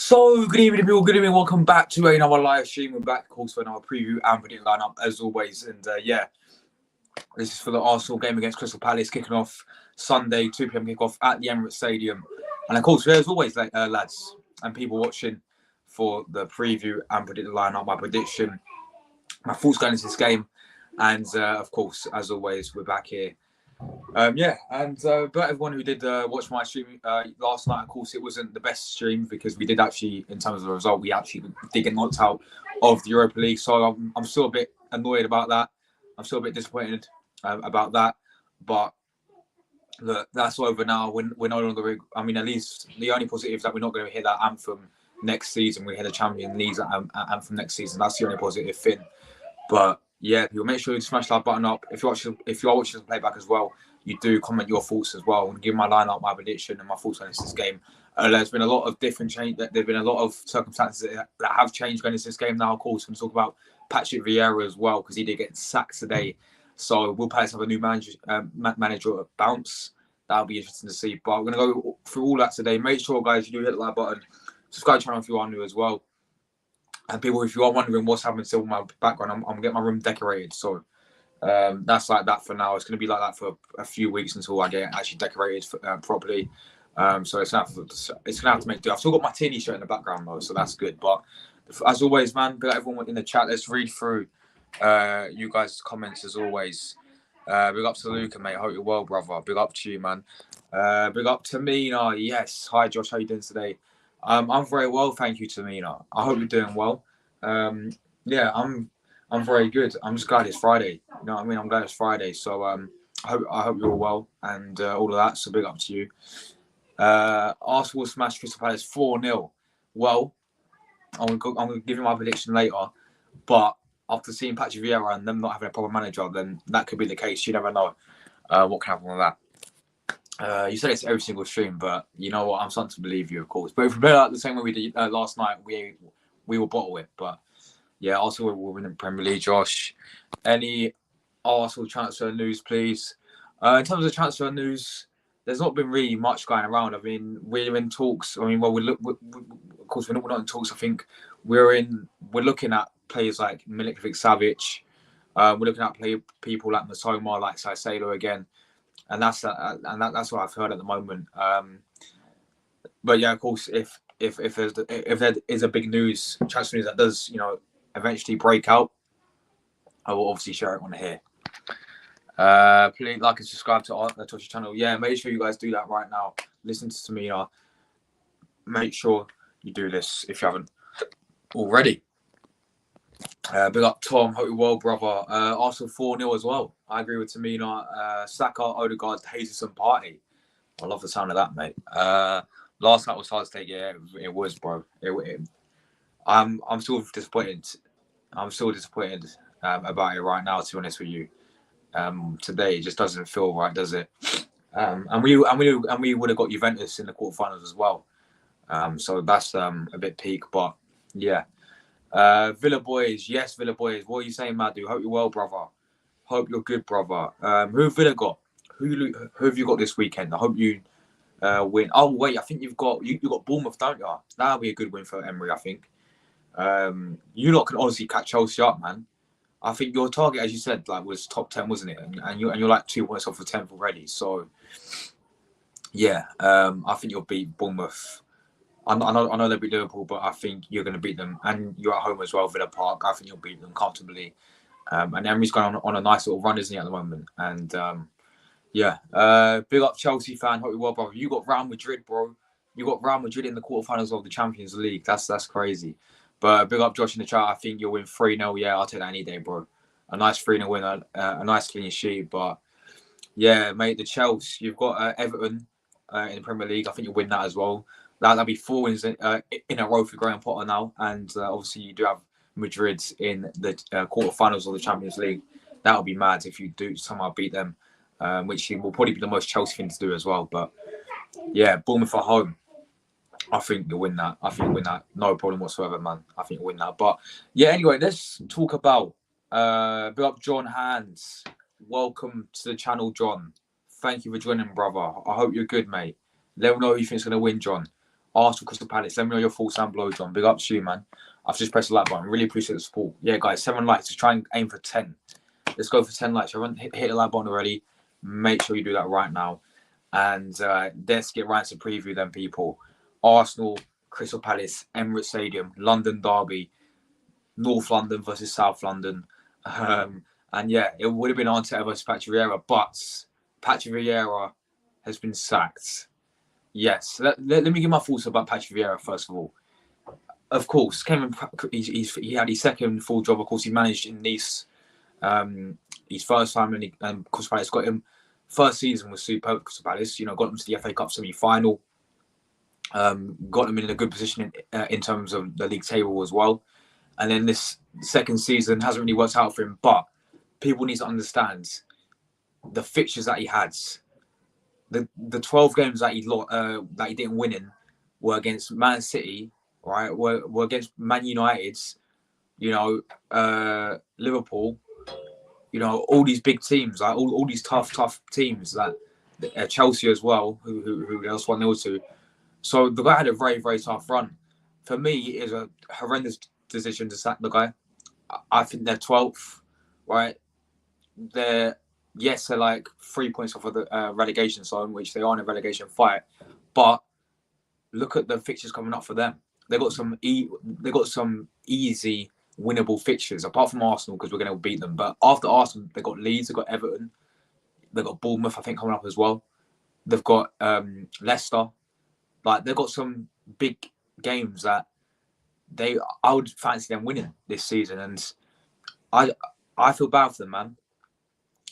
So, good evening, people. Good evening. Welcome back to another live stream. We're back, of course, for another preview and predict lineup, as always. And yeah, this is for the Arsenal game against Crystal Palace, kicking off Sunday, 2 p.m. kickoff at the Emirates Stadium. And of course, there's always lads and people watching for the preview and predict the lineup, my prediction, my thoughts going into this game. And of course, as always, we're back here. But everyone who did watch my stream last night, of course, it wasn't the best stream because we did actually, in terms of the result, we actually did get knocked out of the Europa League. So I'm still a bit annoyed about that. I'm still a bit disappointed about that. But look, that's over now. We're no longer. I mean, at least the only positive is that we're not going to hear that anthem next season. We hear the Champions League anthem next season. That's the only positive thing. But yeah, people, make sure you smash that button up. If you are watching the playback as well, you do comment your thoughts as well and give my lineup, my prediction, and my thoughts on this game. There's been a lot of different change. There've been a lot of circumstances that have changed going into this game. Now, of course, we're going to talk about Patrick Vieira as well because he did get sacked today. So we'll probably have a new manager at bounce. That'll be interesting to see. But we're going to go through all that today. Make sure, guys, you do hit the like button. Subscribe to the channel if you are new as well. And people, if you are wondering what's happening to my background, I'm getting my room decorated. So that's like that for now. It's going to be like that for a few weeks until I get actually decorated properly. So it's going to have to make do. I've still got my Tini shirt in the background though, so that's good. But as always, man, big up everyone in the chat. Let's read through you guys' comments as always. Big up to Luca, mate. Hope you're well, brother. Big up to you, man. Big up to Mina. Yes. Hi, Josh. How you doing today? I'm very well, thank you, Tamina. I hope you're doing well. Yeah, I'm very good. I'm just glad it's Friday. You know what I mean? I'm glad it's Friday. So I hope you're well and all of that. So big up to you. Arsenal smashed Crystal Palace 4-0. Well, I'm gonna give you my prediction later, but after seeing Patrick Vieira and them not having a proper manager, then that could be the case. You never know what can happen with that. You said it's every single stream, but you know what? I'm starting to believe you, of course. But if we play like the same way we did last night, we will bottle it. But yeah, Arsenal will win the Premier League. Josh, any Arsenal transfer news, please? In terms of transfer news, there's not been really much going around. I mean, we're in talks. I mean, well, of course, we're not in talks. I think we're looking at players like Milinkovic Savic. We're looking at people like Masoma, like Caicedo again. And that's what I've heard at the moment. But yeah, of course, if there is a big transfer news that does, eventually break out, I will obviously share it on here. Please like and subscribe to the Twitch channel. Yeah, make sure you guys do that right now. Listen to Tamina. Make sure you do this if you haven't already. Big up Tom, hope you're well, brother. Arsenal 4-0 as well. I agree with Tamina. Saka, Odegaard, Jesus and Partey. I love the sound of that, mate. Last night was hard to take. Yeah, it was, bro. I'm still disappointed. I'm still disappointed about it right now. To be honest with you, today it just doesn't feel right, does it? And we would have got Juventus in the quarterfinals as well. So that's a bit peak, but yeah. Villa boys, yes, Villa boys. What are you saying, Madhu? Hope you're well, brother. Hope you're good, brother. Who have Villa got? Who have you got this weekend? I hope you win. Oh wait, I think you've got Bournemouth, don't you? That'll be a good win for Emery, I think. You lot can honestly catch Chelsea up, man. I think your target, as you said, like was top 10, wasn't it? And you're like 2 points off the 10th already. So yeah, I think you'll beat Bournemouth. I know they'll beat Liverpool, but I think you're going to beat them, and you're at home as well, Villa Park. I think you'll beat them comfortably. And Emery's going on a nice little run, isn't he, at the moment? And yeah, big up Chelsea fan. Hope you're well, brother. You got Real Madrid, bro. You got Real Madrid in the quarterfinals of the Champions League. That's crazy. But big up Josh in the chat. I think you'll win 3-0. Yeah, I'll take that any day, bro. A nice 3-0 win, a nice clean sheet. But yeah, mate, the Chelsea. You've got Everton in the Premier League. I think you'll win that as well. That'll be 4 wins in a row for Graham Potter now. And obviously, you do have Madrid in the quarterfinals of the Champions League. That'll be mad if you do somehow beat them, which will probably be the most Chelsea thing to do as well. But yeah, Bournemouth at home. I think you'll win that. I think you'll win that. No problem whatsoever, man. I think you'll win that. But yeah, anyway, let's talk about big up John Hands. Welcome to the channel, John. Thank you for joining, brother. I hope you're good, mate. Let me know who you think's going to win, John. Arsenal, Crystal Palace. Let me know your thoughts and blow, John. Big up to you, man. I've just pressed the like button. Really appreciate the support. Yeah, guys, 7 likes. Let's try and aim for 10. Let's go for 10 likes. If you haven't hit the like button already, make sure you do that right now. And let's get right into preview then, people. Arsenal, Crystal Palace, Emirates Stadium, London derby, North London versus South London. And yeah, it would have been Arteta versus Patrick Vieira, but Patrick Vieira has been sacked. Yes, let me give my thoughts about Patrick Vieira first of all. Of course, he had his second full job. Of course, he managed in Nice. His first time in Crystal Palace got him. First season was superb. Crystal Palace, got them to the FA Cup semi-final. Got them in a good position in terms of the league table as well. And then this second season hasn't really worked out for him. But people need to understand the fixtures that he had. The 12 games that he didn't win in were against Man City, right? Were against Man United, Liverpool, all these big teams, like all these tough teams, that Chelsea as well, who else 1-0 to. So the guy had a very, very tough run. For me, it is a horrendous decision to sack the guy. I think they're 12th, right? They're like 3 points off of the relegation zone, which they are in a relegation fight. But look at the fixtures coming up for them. They got some easy winnable fixtures, apart from Arsenal, because we're going to beat them. But after Arsenal, they got Leeds, they got Everton, they got Bournemouth, I think, coming up as well. They've got Leicester. Like, they've got some big games that I would fancy them winning this season, and I feel bad for them, man.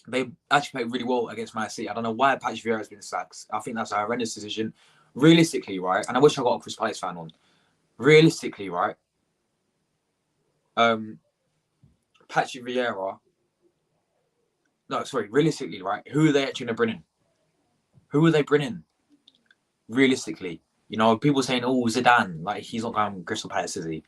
They actually played really well against Man City. I don't know why Patrick Vieira has been sacked. I think that's a horrendous decision. Realistically, right, and I wish I got a Crystal Palace fan on. Realistically, right, Patrick Vieira. No, sorry. Realistically, right, who are they actually going to bring in? Who are they bringing? Realistically, people saying, "Oh, Zidane, like he's not going Crystal Palace, is he?"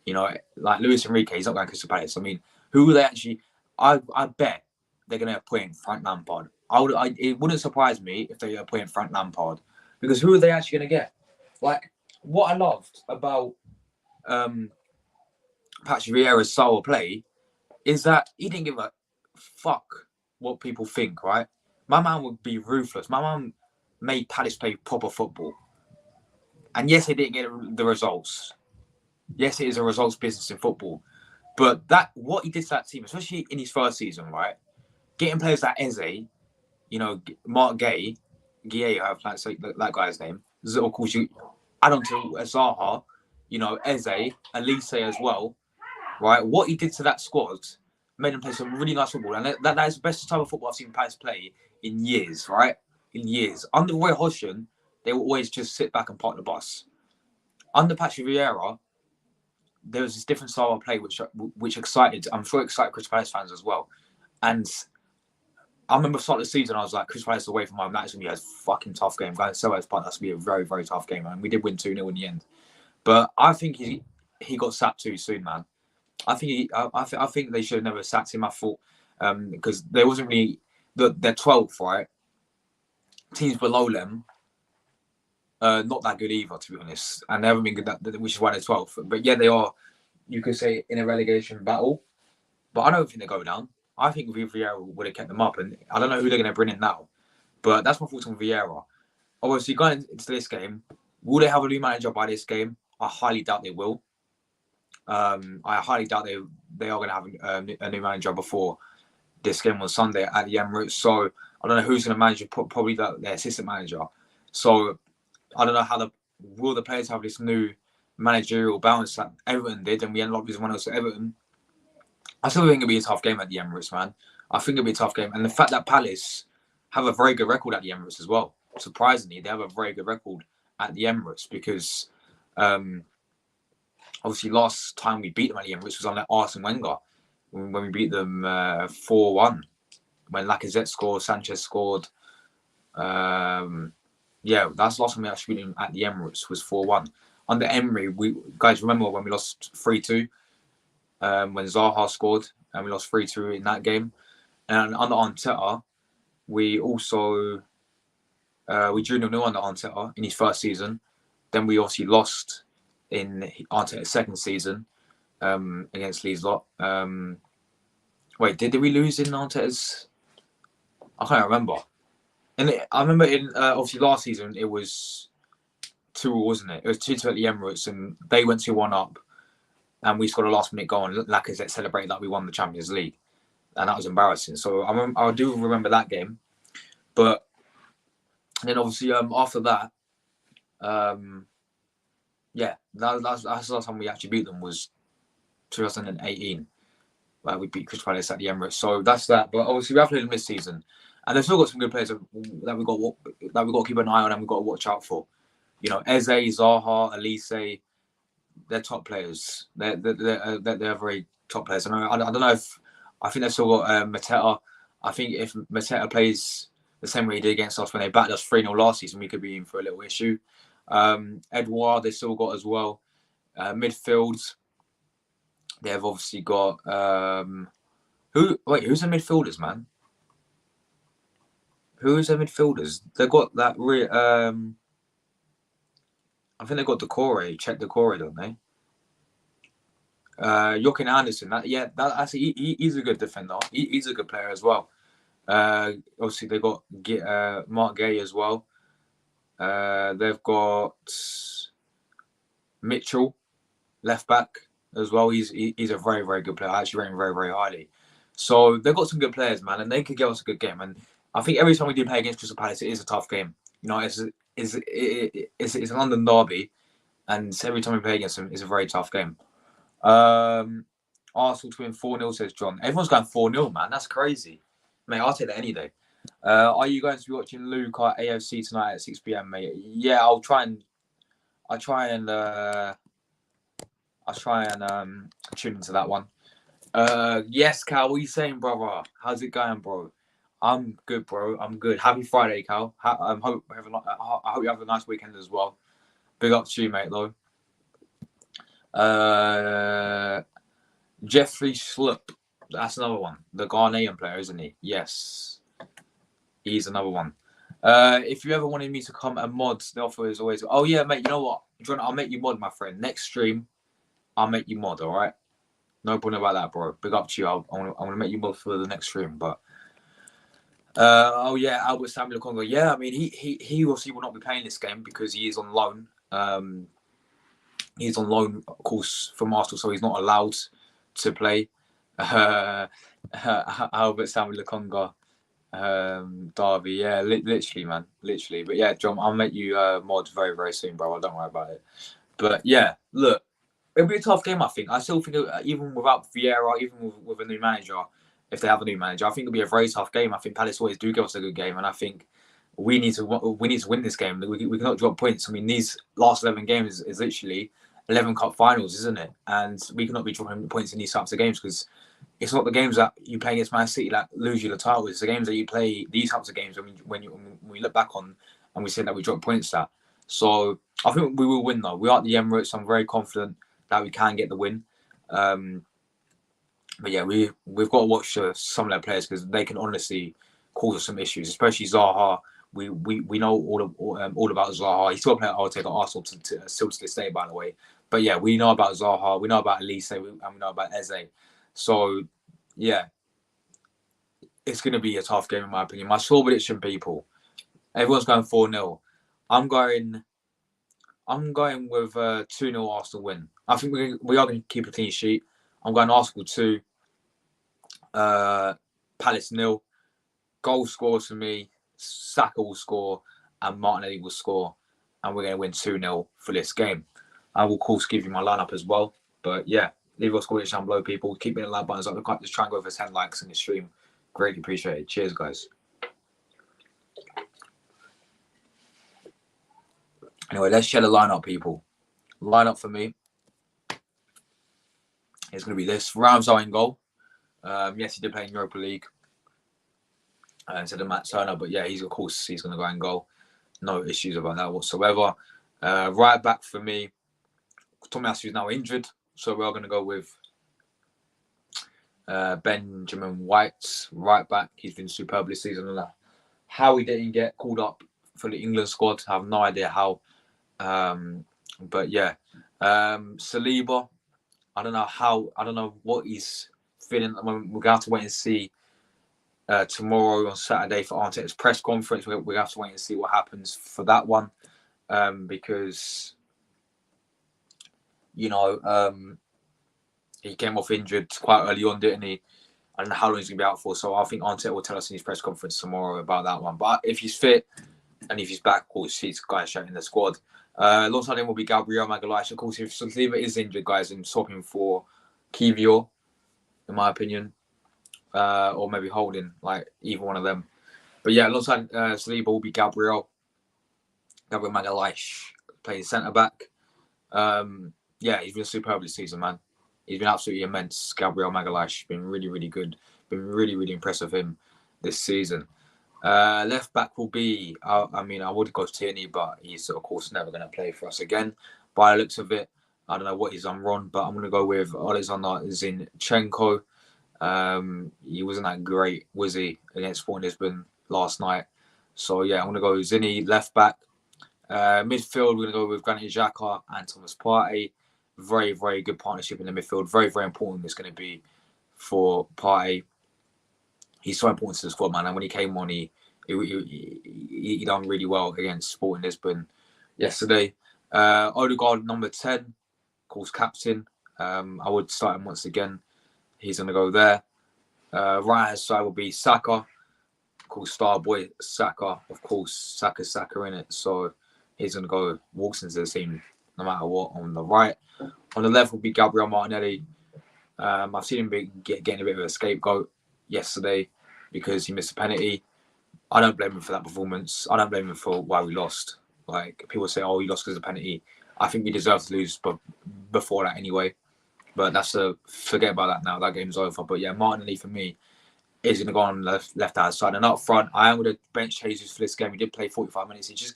Like Luis Enrique, he's not going Crystal Palace. I mean, who are they actually? I bet they're going to appoint Frank Lampard. It wouldn't surprise me if they appoint Frank Lampard, because who are they actually going to get? Like, what I loved about Patrick Vieira's style of play is that he didn't give a fuck what people think, right? My man would be ruthless. My man made Palace play proper football. And yes, they didn't get the results. Yes, it is a results business in football. But what he did to that team, especially in his first season, right? Getting players like Eze, Mark Gay, I have to say that guy's name. Of course, you add on to Zaha, Eze, Elise as well, right? What he did to that squad made them play some really nice football. And that is the best type of football I've seen Palace play in years, right? In years. Under Roy Hodgson, they will always just sit back and park the bus. Under Patrick Vieira, there was this different style of play which excited, I'm sure excited Crystal Palace fans as well. And I remember start of the season, I was like, Crystal Palace away from home, that's going to be a fucking tough game. Going to Selhurst Park, that's going to be a very, very tough game. And we did win 2-0 in the end. But I think he got sacked too soon, man. I think they should have never sacked him. I thought because there wasn't really they're 12th, right? Teams below them, not that good either, to be honest, and they haven't been good. Which is why they're 12th. But yeah, they are. You could say in a relegation battle. but I don't think they go down. I think Vieira would have kept them up, and I don't know who they're going to bring in now. But that's my thoughts on Vieira. Obviously, going into this game, will they have a new manager by this game? I highly doubt they will. I highly doubt they are going to have a new manager before this game on Sunday at the Emirates. So I don't know who's going to manage it. Probably their assistant manager. So I don't know will the players have this new managerial balance that Everton did, and we ended up losing 1-0 to Everton. I still think it'll be a tough game at the Emirates, man. I think it'll be a tough game, and the fact that Palace have a very good record at the Emirates as well. Surprisingly, they have a very good record at the Emirates because obviously last time we beat them at the Emirates was under Arsene Wenger when we beat them 4-1 when Lacazette scored, Sanchez scored. Yeah, that's the last time we actually beat them at the Emirates was 4-1. Under Emery, guys remember when we lost 3-2 when Zaha scored and we lost 3-2 in that game. And under Arteta, we also we drew 0-0 under Arteta in his first season. Then we obviously lost in Arteta's second season against Leeds lot. Wait, did we lose in Arteta's? I can't remember. And I remember in obviously last season it was 2-2, wasn't it? It was 2-2 at the Emirates, and they went 2-1 up, and we scored a last-minute goal, and Lacazette celebrated like we won the Champions League, and that was embarrassing. So I do remember that game, but then obviously after that, yeah, that's the last time we actually beat them was 2018. Like we beat Crystal Palace at the Emirates. So that's that. But obviously we have played them this season, and they've still got some good players that we got to keep an eye on and we've got to watch out for. You know, Eze, Zaha, Elise, they're top players. They're very top players. And I don't know if I think they've still got Mateta. I think if Mateta plays the same way he did against us when they battered us 3-0 last season, we could be in for a little issue. Edouard, they still got as well. Midfield, they've obviously got who's the midfielders, man? Who's the midfielders? They've got that I think they've got Decore, check Decore, don't they? Joachim Andersen, he's a good defender. He's a good player as well. Obviously they got Mark Gay as well. They've got Mitchell, left back as well. He's a very, very good player. I actually rate him very, very highly. So they've got some good players, man, and they could give us a good game. And I think every time we do play against Crystal Palace, it is a tough game. You know, it's a London derby, and every time we play against them, it's a very tough game. Arsenal to win 4-0, says John. Everyone's going 4-0, man. That's crazy. Mate, I'll take that any day. Are you going to be watching Luke at AFC tonight at 6 p.m, mate? Yeah, I'll try and tune into that one. Yes, Cal, what are you saying, brother? How's it going, bro? I'm good, bro. I'm good. Happy Friday, Cal. I hope you have a nice weekend as well. Big up to you, mate, though. Jeffrey Schlupp. That's another one. The Ghanaian player, isn't he? Yes. He's another one. If you ever wanted me to come and mod, the offer is always... Oh, yeah, mate, you know what? John, I'll make you mod, my friend. Next stream, I'll make you mod, all right? No problem about that, bro. Big up to you. I'm going to make you mod for the next stream, but... Albert Samuel Congo. Yeah, I mean, he obviously will not be playing this game because he is on loan. He's on loan, of course, from Arsenal, so he's not allowed to play. Albert Samuel Congo. Derby, yeah, literally, man, literally. But yeah, John, I'll make you mod very, very soon, bro. Don't worry about it. But yeah, look, it'll be a tough game. I think. I still think even without Vieira, even with a new manager, if they have a new manager, I think it'll be a very tough game. I think Palace always do give us a good game, and I think we need to win this game. We cannot drop points. I mean, these last 11 games is literally 11 cup finals, isn't it? And we cannot be dropping points in these types of games because it's not the games that you play against Man City that lose you the title. It's the games that you play these types of games when we look back on and we say that we drop points at. So I think we will win though. We are at the Emirates. I'm very confident that we can get the win. But yeah, we've got to watch some of their players because they can honestly cause us some issues, especially Zaha. We know all about Zaha. He's still a player I'll take at Arsenal still to this day, by the way. But yeah, we know about Zaha. We know about Elise. And we know about Eze. So yeah, it's going to be a tough game in my opinion. My score prediction, people, everyone's going 4-0. I'm going with 2-0 Arsenal win. I think we are going to keep a clean sheet. I'm going Arsenal 2, Palace 0. Goal scores for me. Saka will score and Martinelli will score. And we're going to win 2-0 for this game. I will, of course, give you my lineup as well. But yeah, leave your score down below, people. Keep hitting the like buttons up. Just try and go for 10 likes in the stream. Greatly appreciated. Cheers, guys. Anyway, let's share the lineup, people. Lineup for me is going to be this. Ramsey in goal. Yes, he did play in Europa League instead of Matt Turner, but yeah, he's going to go in goal. No issues about that whatsoever. Right back for me, Tomiyasu is now injured, so we are going to go with Benjamin White, right back. He's been superb this season. How he didn't get called up for the England squad, I have no idea how. But yeah, Saliba, I don't know what he's feeling at the moment. We're going to have to wait and see tomorrow on Saturday for Arteta's press conference. We're going to have to wait and see what happens for that one, because he came off injured quite early on, didn't he? I don't know how long he's going to be out for. So I think Arteta will tell us in his press conference tomorrow about that one. But if he's fit and if he's back, of course, he's guys shouting in the squad. Alongside him will be Gabriel Magalhaes. Of course, if Saliba is injured, guys, and swapping for Kiwior, in my opinion, or maybe Holding, like either one of them. But yeah, alongside Saliba will be Gabriel Magalhaes playing centre back. Yeah, he's been superb this season, man. He's been absolutely immense. Gabriel Magalhaes been really, really good. Been really, really impressed with him this season. Left back will be, I would go to Tierney, but he's, of course, never going to play for us again. By the looks of it, I don't know what he's done wrong, but I'm going to go with Alexander Zinchenko. He wasn't that great, was he, against Sporting Lisbon last night? So, yeah, I'm going to go with Zinny, left back. Midfield, we're going to go with Granit Xhaka and Thomas Partey. Very, very good partnership in the midfield. Very, very important it's going to be for Partey. He's so important to the squad, man. And when he came on, he done really well against Sporting Lisbon yesterday. Odegaard, number 10, of course, captain. I would start him once again. He's going to go there. Right hand side will be Saka, of course, star boy Saka. Of course, Saka in it. So he's going to go, walks into the team no matter what on the right. On the left will be Gabriel Martinelli. I've seen him getting a bit of a scapegoat yesterday because he missed a penalty. I don't blame him for that performance. I don't blame him for why we lost. Like, people say, oh, you lost because of the penalty. I think we deserved to lose but before that anyway. But forget about that now. That game's over. But yeah, Martinelli for me is going to go on the left hand side. And up front, I am going to bench Jesus for this game. He did play 45 minutes. It's just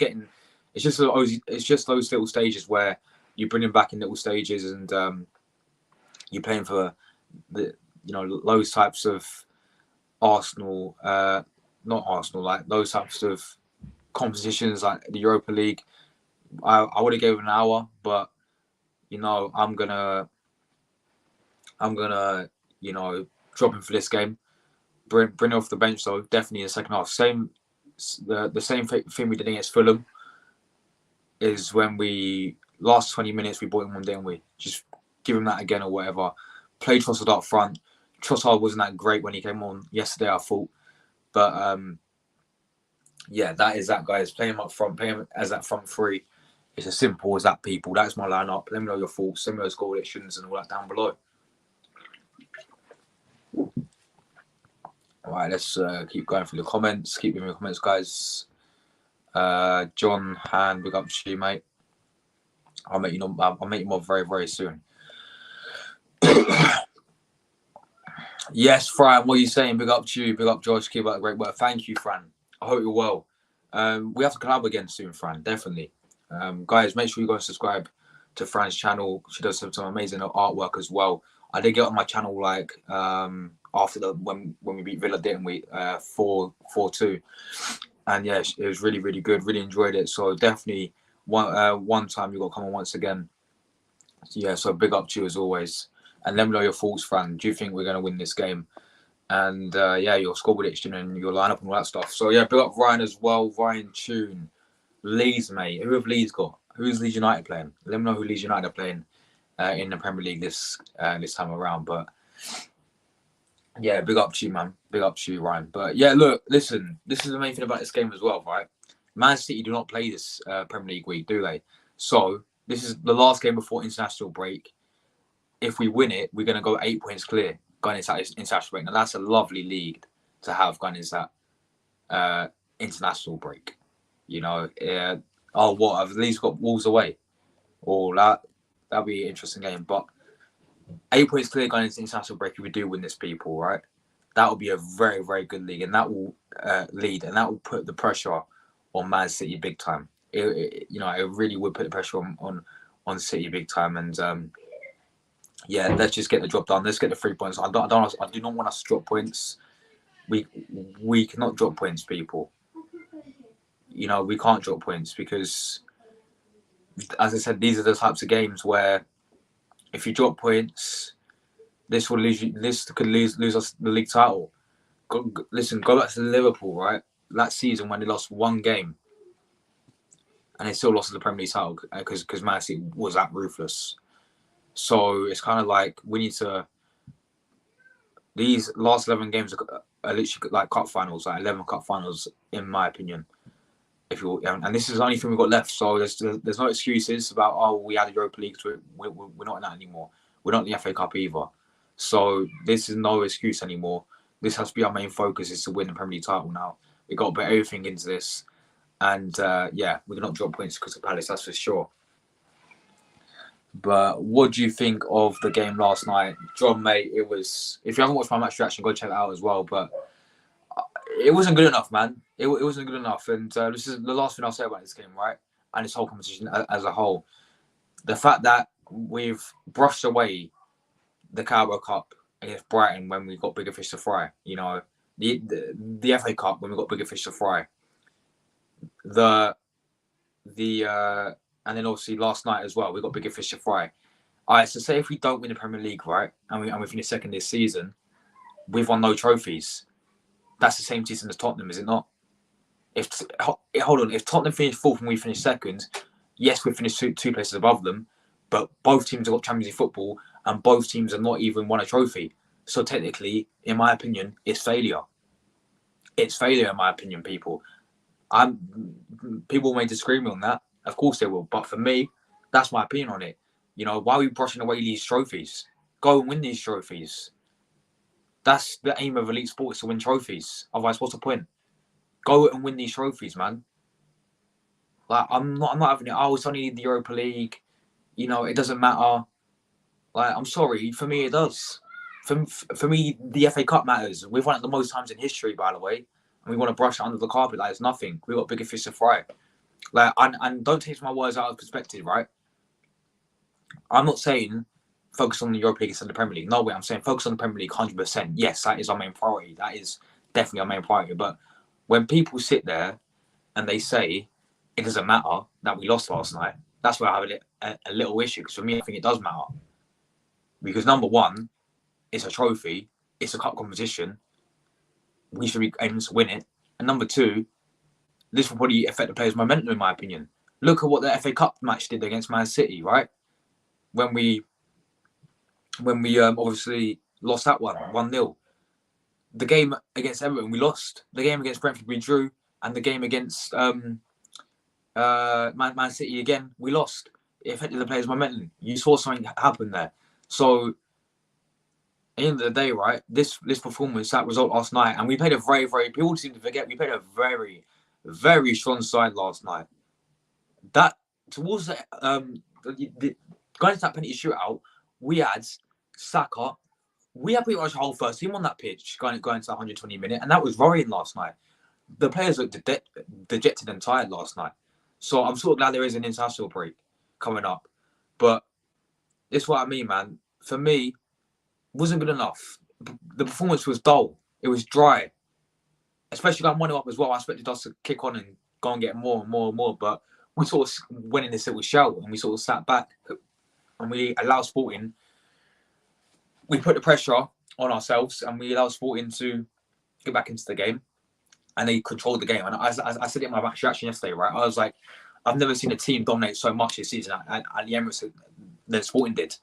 those little stages where you bring him back in little stages and you're playing for those types of Arsenal, not Arsenal, like those types of competitions like the Europa League. I would have given an hour, but I'm gonna drop him for this game. Bring him off the bench though, definitely in the second half. The same thing we did against Fulham is when we last 20 minutes we brought him on, didn't we? Just give him that again or whatever. Play Trossard up front. Trossard wasn't that great when he came on yesterday, I thought. But yeah, that is that, guys. Play him up front. Play him as that front three. It's as simple as that, people. That's my lineup. Let me know your thoughts. Send me those goal predictions and all that down below. All right, let's keep going through the comments. Keep giving me comments, guys. John Han, big up to you, mate. I'll make you more very, very soon. Yes, Fran, what are you saying? Big up to you. Big up, George. Keep up the great work. Thank you, Fran. I hope you're well. We have to collab again soon, Fran. Definitely. Guys, make sure you go and subscribe to Fran's channel. She does some amazing artwork as well. I did get on my channel after when we beat Villa, didn't we? 4-2. And yeah, it was really, really good. Really enjoyed it. So definitely one time you got to come on once again. Yeah, so big up to you as always. And let me know your thoughts, Fran. Do you think we're going to win this game? and your score prediction and your lineup and all that stuff. So yeah, big up Ryan as well. Ryan Tune, Leeds, mate. Who have Leeds got? Who's Leeds United playing? Let me know who Leeds United are playing in the Premier League this time around. But yeah, big up to you, man. Big up to you, Ryan. But yeah, look, listen. This is the main thing about this game as well, right? Man City do not play this Premier League week, do they? So this is the last game before international break. If we win it, we're going to go 8 points clear going into that international break. Now, that's a lovely league to have going into that international break. You know, I've at least got Wolves away. Oh, that'll be an interesting game. But 8 points clear going into international break if we do win this, people, right? That will be a very, very good league, and that will lead, and that will put the pressure on Man City big time. It really would put the pressure on City big time, and yeah, let's just get the job done. Let's get the 3 points. I do not want us to drop points. We cannot drop points, people. You know, we can't drop points because, as I said, these are the types of games where if you drop points, this could lose us the league title. Go back to Liverpool, right? That season when they lost one game, and they still lost the Premier League title because Man City was that ruthless. So it's kind of like we need to. These last 11 games are literally like cup finals, like 11 cup finals, in my opinion. And this is the only thing we've got left, so there's no excuses about we had the Europa League, so we're not in that anymore. We're not in the FA Cup either, so this is no excuse anymore. This has to be our main focus, is to win the Premier League title now. We got to put everything into this, and we cannot drop points to Crystal Palace, that's for sure. But what do you think of the game last night, John? Mate, it was. If you haven't watched my match reaction, go check it out as well. But it wasn't good enough, man. It wasn't good enough, and this is the last thing I'll say about this game, right? And this whole competition as a whole. The fact that we've brushed away the Carabao Cup against Brighton when we got bigger fish to fry. You know, the FA Cup when we got bigger fish to fry. And then obviously last night as well, we got bigger fish to fry. All right, so say if we don't win the Premier League, right, and we finish second this season, we've won no trophies. That's the same season as Tottenham, is it not? If Tottenham finish fourth and we finish second, yes, we finished two places above them, but both teams have got Champions League football, and both teams have not even won a trophy. So technically, in my opinion, it's failure. It's failure, in my opinion, people. People may disagree with me on that. Of course they will. But for me, that's my opinion on it. You know, why are we brushing away these trophies? Go and win these trophies. That's the aim of elite sports, to win trophies. Otherwise, what's the point? Go and win these trophies, man. Like, I'm not having it. Oh, it's only the Europa League. You know, it doesn't matter. Like, I'm sorry. For me, it does. For me, the FA Cup matters. We've won it the most times in history, by the way. And we want to brush it under the carpet like it's nothing. We've got bigger fish to fry. Like, and don't take my words out of perspective, right? I'm not saying focus on the Europa League instead of the Premier League. No way. I'm saying focus on the Premier League 100%. Yes, that is our main priority. That is definitely our main priority. But when people sit there and they say it doesn't matter that we lost last night, that's where I have a little issue. Because for me, I think it does matter. Because number one, it's a trophy. It's a cup competition. We should be aiming to win it. And number two, this will probably affect the players' momentum, in my opinion. Look at what the FA Cup match did against Man City, right? When we obviously lost that 1-0. The game against Everton, we lost. The game against Brentford, we drew. And the game against Man City again, we lost. It affected the players' momentum. You saw something happen there. So, at the end of the day, right, this performance, that result last night, and we played a very, very, people seem to forget, we played a very, very strong side last night. That, towards the going to that penalty shootout, we had Saka. We had pretty much the whole first team on that pitch going to the 120 minute, and that was worrying last night. The players looked dejected and tired last night. So I'm sort of glad there is an international break coming up. But this is what I mean, man. For me, it wasn't good enough. The performance was dull. It was dry. Especially going 1-0 up as well. I expected us to kick on and go and get more and more and more. But we sort of went in this little shell and we sort of sat back and we allowed Sporting. We put the pressure on ourselves, and we allowed Sporting to get back into the game, and they controlled the game. And I said it in my match reaction yesterday, right? I was like, I've never seen a team dominate so much this season at the Emirates than Sporting did.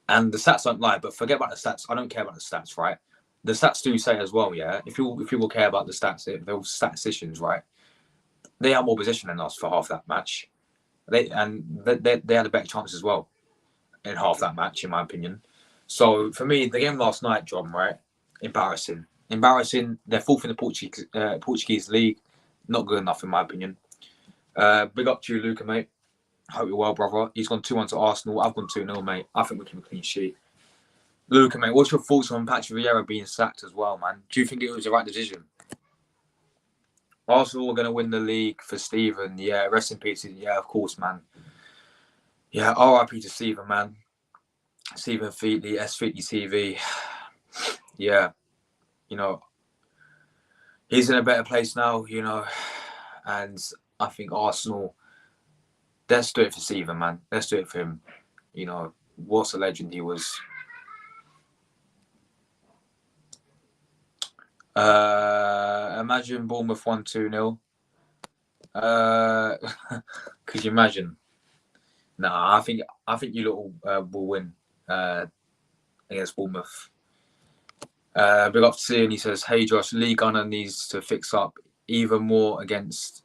And the stats don't lie, but forget about the stats. I don't care about the stats, right? The stats do say as well, yeah. If people care about the stats, they're all statisticians, right? They had more possession than us for half that match. They had a better chance as well in half that match, in my opinion. So for me, the game last night, John, right? Embarrassing. They're fourth in the Portuguese league. Not good enough, in my opinion. Big up to you, Luca, mate. Hope you're well, brother. He's gone 2-1 to Arsenal. I've gone 2-0, mate. I think we can clean sheet. Luca, mate, what's your thoughts on Patrick Vieira being sacked as well, man? Do you think it was the right decision? Arsenal are going to win the league for Stephen. Yeah, rest in peace. Yeah, of course, man. Yeah, RIP to Stephen, man. Stephen Featley, S50 TV. Yeah, he's in a better place now, and I think Arsenal, let's do it for Stephen, man. Let's do it for him. What a legend he was. Imagine Bournemouth 1-2-0. Could you imagine? Nah, I think you lot will win against Bournemouth. Big up to C, and he says, "Hey Josh, Lee Gunner needs to fix up even more against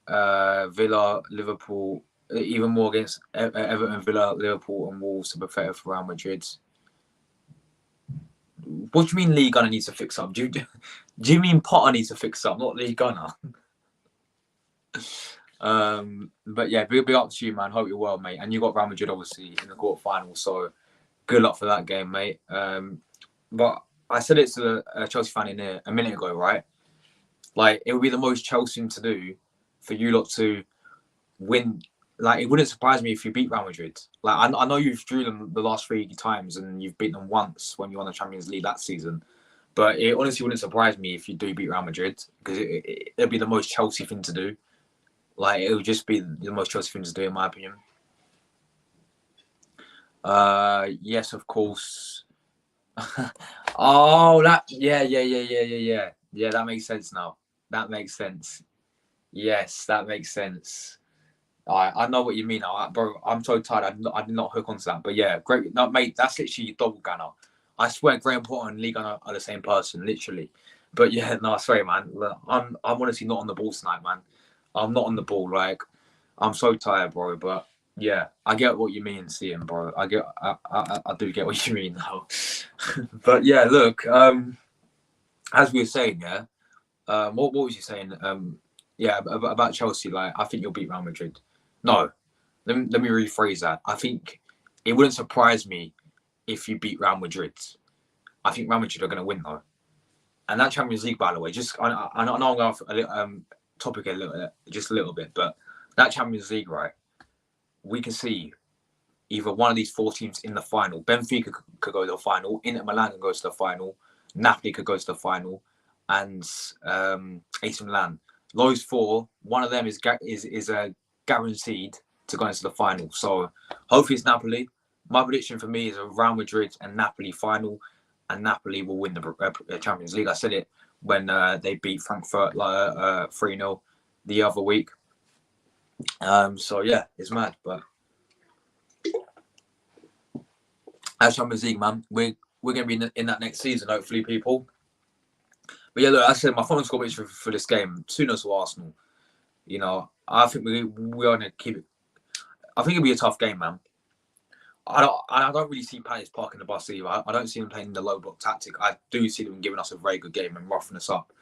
Villa, Liverpool, even more against Everton, Villa, Liverpool, and Wolves to prepare for Real Madrid." What do you mean Lee Gunner needs to fix up? Do you mean Potter needs to fix up, not Lee Gunner? But yeah, big up to you, man. Hope you're well, mate. And you got Real Madrid obviously in the quarterfinal, so good luck for that game, mate. But I said it to a Chelsea fan in here a minute ago, right? Like, it would be the most Chelsea thing to do for you lot to win. Like, it wouldn't surprise me if you beat Real Madrid. Like, I know you've drew them the last 3 times and you've beaten them once when you won the Champions League that season. But it honestly wouldn't surprise me if you do beat Real Madrid, because it'd be the most Chelsea thing to do. Like, it would just be the most Chelsea thing to do, in my opinion. Yes, of course. Oh, yeah. Yeah, that makes sense now. That makes sense. Yes, that makes sense. I know what you mean now, bro. I'm so tired. I did not hook onto that, but yeah, great. No, mate, that's literally double Gunner. I swear, Graham Potter and Lee Gunner are the same person, literally. But yeah, no, sorry, man. Look, I'm honestly not on the ball tonight, man. I'm not on the ball. Like, I'm so tired, bro. But yeah, I get what you mean, seeing, bro. I do get what you mean now. But yeah, look. As we were saying, yeah. What was you saying? Yeah, about Chelsea. Like, I think you'll beat Real Madrid. No, let me rephrase that. I think it wouldn't surprise me if you beat Real Madrid. I think Real Madrid are going to win though. And that Champions League, by the way, just I know I'm going off a little, topic just a little bit, but that Champions League, right? We can see either one of these 4 teams in the final. Benfica could go to the final. Inter Milan could go to the final. Napoli could go to the final, and AC Milan. Those 4, one of them is guaranteed to go into the final. So hopefully it's Napoli. My prediction for me is a Real Madrid and Napoli final, and Napoli will win the Champions League. I said it when they beat Frankfurt 3-0 the other week. So yeah, it's mad, but as Champions League, man, we're going to be in that next season, hopefully, people. But yeah, look, I said my final score prediction for this game, 2-0 to Arsenal. I think we are going to keep it. I think it'll be a tough game, man. I don't really see Palace parking the bus either. I don't see them playing the low block tactic. I do see them giving us a very good game and roughing us up.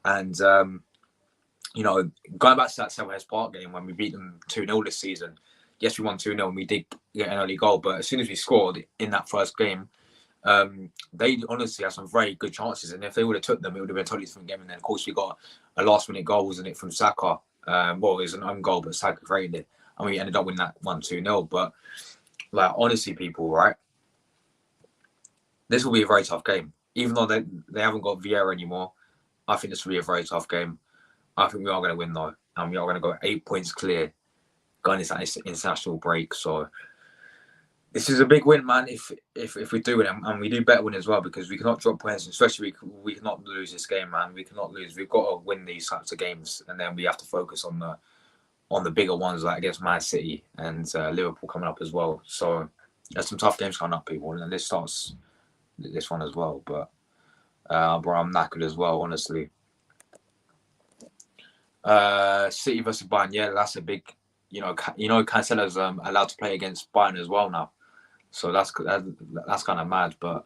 And, going back to that Selhurst Park game when we beat them 2-0 this season, yes, we won 2-0 and we did get an early goal. But as soon as we scored in that first game, they honestly had some very good chances. And if they would have took them, it would have been a totally different game. And then, of course, we got a last-minute goal, wasn't it, from Saka. It was an own goal, but Saka created it. And we ended up winning that 1-2-0. But, like, honestly, people, right? This will be a very tough game. Even though they haven't got Vieira anymore, I think this will be a very tough game. I think we are going to win, though. And we are going to go 8 points clear going into that international break. So, This is a big win, man. If we do win, and we do better win as well, because we cannot drop points, especially we cannot lose this game, man. We cannot lose. We've got to win these types of games, and then we have to focus on the bigger ones, like against Man City and Liverpool coming up as well. So there's some tough games coming up, people, and this starts this one as well. But bro, I'm knackered as well, honestly. City versus Bayern, yeah, that's a big. Cancelo's allowed to play against Bayern as well now. So that's kind of mad, but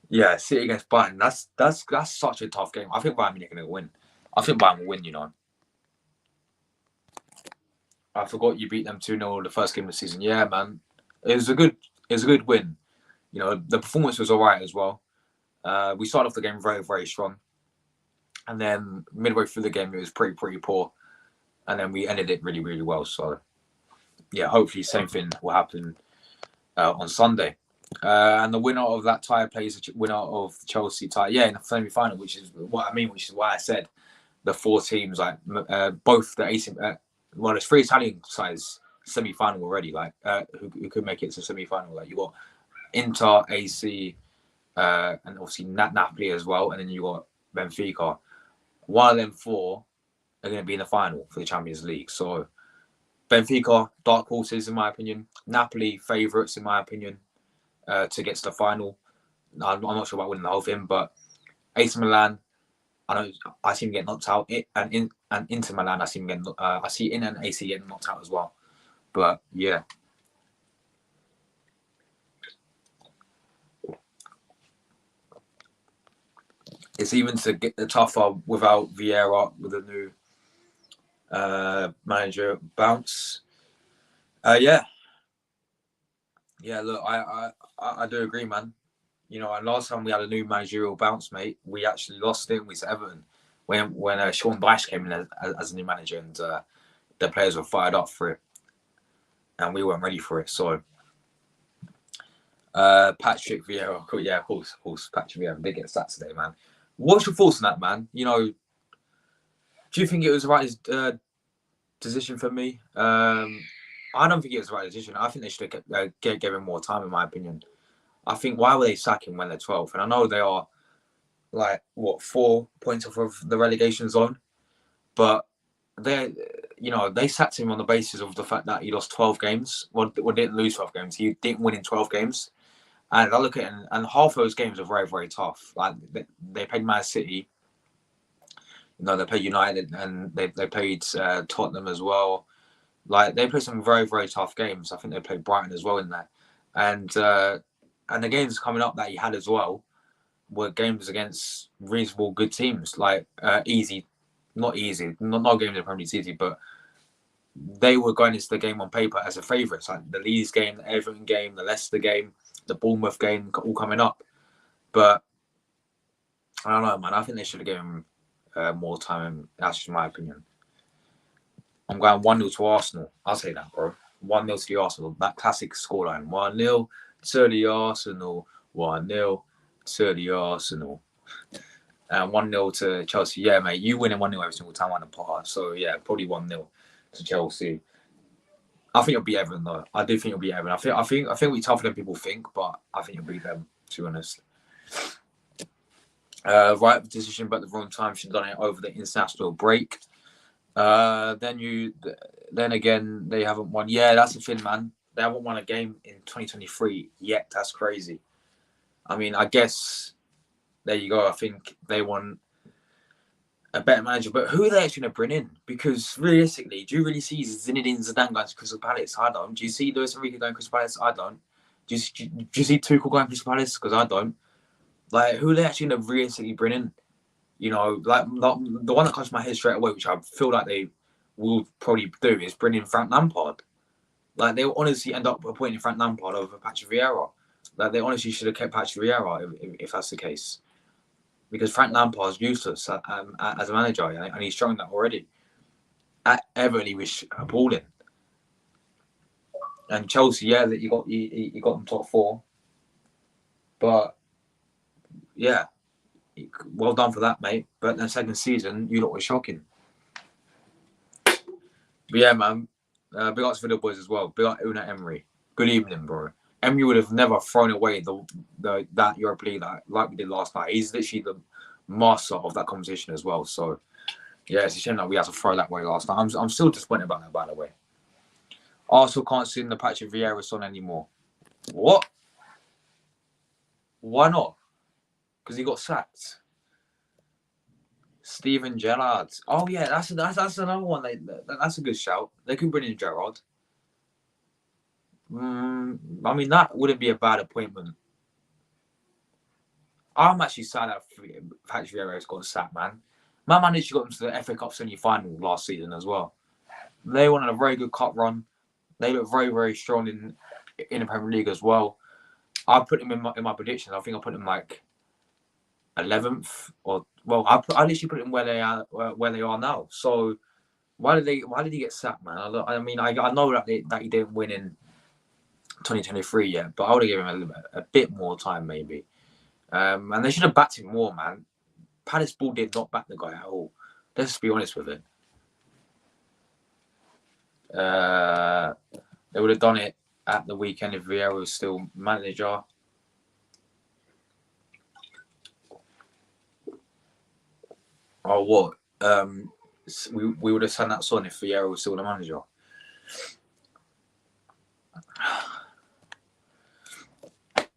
yeah, City against Bayern. That's such a tough game. I think Bayern Munich are going to win. I think Bayern will win. I forgot you beat them 2-0 the first game of the season. Yeah, man, it was a good win. The performance was alright as well. We started off the game very, very strong, and then midway through the game it was pretty poor, and then we ended it really, really well. So yeah, hopefully same thing will happen on Sunday. And the winner of that tie plays the winner of the Chelsea tie. Yeah, in the semi-final, which is what I mean, which is why I said the four teams, like both the AC, there's three Italian sides semi-final already, like who could make it to semi-final. Like you got Inter, AC, and obviously Napoli as well, and then you got Benfica. One of them four are going to be in the final for the Champions League. So Benfica, dark horses in my opinion. Napoli, favourites in my opinion, to get to the final. I'm not sure about winning the whole thing, but AC Milan, I see him get knocked out. And Inter Milan, I see him getting. I see In and AC getting knocked out as well. But yeah. It's even to get the tougher without Vieira, with a new manager bounce. Yeah. Look, I do agree, man. And last time we had a new managerial bounce, mate, we actually lost it. We to Everton when Sean Dyche came in as a new manager, and the players were fired up for it, and we weren't ready for it. So Patrick Vieira, yeah, of course, Patrick Vieira did get sacked today, man. What's your thoughts on that, man? Do you think it was the right decision for me? I don't think it was the right decision. I think they should have given him more time, in my opinion. I think, why were they sacking when they're 12th? And I know they are 4 points off of the relegation zone, but they sacked him on the basis of the fact that he lost 12 games. Well, didn't lose 12 games. He didn't win in 12 games. And I look at it, and half those games are very, very tough. Like they played Man City, they played United, and they played Tottenham as well. Like they played some very, very tough games. I think they played Brighton as well in there, and the games coming up that he had as well were games against reasonable good teams, like easy, not easy, not games in the Premier League easy, but they were going into the game on paper as a favourites, like the Leeds game, the Everton game, the Leicester game, the Bournemouth game, all coming up. But I don't know, man. I think they should have given him more time. That's just my opinion. I'm going 1-0 to Arsenal. I'll say that, bro. 1-0 to the Arsenal. That classic scoreline. 1-0 to the Arsenal. 1-0 to the Arsenal. And 1-0 to Chelsea. Yeah, mate. You winning 1-0 every single time on the part. So, yeah, probably 1-0 to Chelsea. I think it'll be Everton, though. I do think it'll be Everton. I think it'll be tougher than people think, but I think it'll be them, to be honest. Right decision, but the wrong time. Should have done it over the international break. Then again, they haven't won. Yeah, that's the thing, man. They haven't won a game in 2023 yet. That's crazy. I mean, I guess there you go. I think they want a better manager, but who are they actually going to bring in? Because realistically, do you really see Zinedine Zidane going to Crystal Palace? I don't. Do you see Luis Enrique going to Crystal Palace? I don't. Do you see Tuchel going to Crystal Palace? Because I don't. Like, who are they actually going to realistically bring in? Like the one that comes to my head straight away, which I feel like they will probably do, is bring in Frank Lampard. Like, they'll honestly end up appointing Frank Lampard over Patrick Vieira. Like, they honestly should have kept Patrick Vieira if that's the case. Because Frank Lampard's useless as a manager, and he's shown that already. At Everton, he was appalling. And Chelsea, yeah, that you got them top 4. But yeah, well done for that, mate. But the second season, you lot were shocking. But yeah, man. Big ups for the boys as well. Big up Una Emery. Good evening, bro. Emery would have never thrown away that Europa League like we did last night. He's literally the master of that competition as well. So yeah, it's a shame that we had to throw that way last night. I'm still disappointed about that, by the way. Arsenal can't sing the Patrick Vieira song anymore. What? Why not? Because he got sacked. Steven Gerrard. Oh yeah, that's another one. That's a good shout. They could bring in Gerrard. I mean, that wouldn't be a bad appointment. I'm actually sad that Patrick Vieira's got sacked, man. My manager got them to the FA Cup semi-final last season as well. They won a very good cup run. They look very, very strong in the Premier League as well. I put him in my predictions. I think I put him like 11th, or well, I literally put him where they are now. So why did he get sacked, man? I mean, I know that he didn't win in 2023 yet, but I would have given him a bit more time maybe. And they should have backed him more, man. Palace Ball did not back the guy at all. Let's just be honest with it. They would have done it at the weekend if Vieira was still manager. Or what? We would have sent that song if Vieira was still the manager.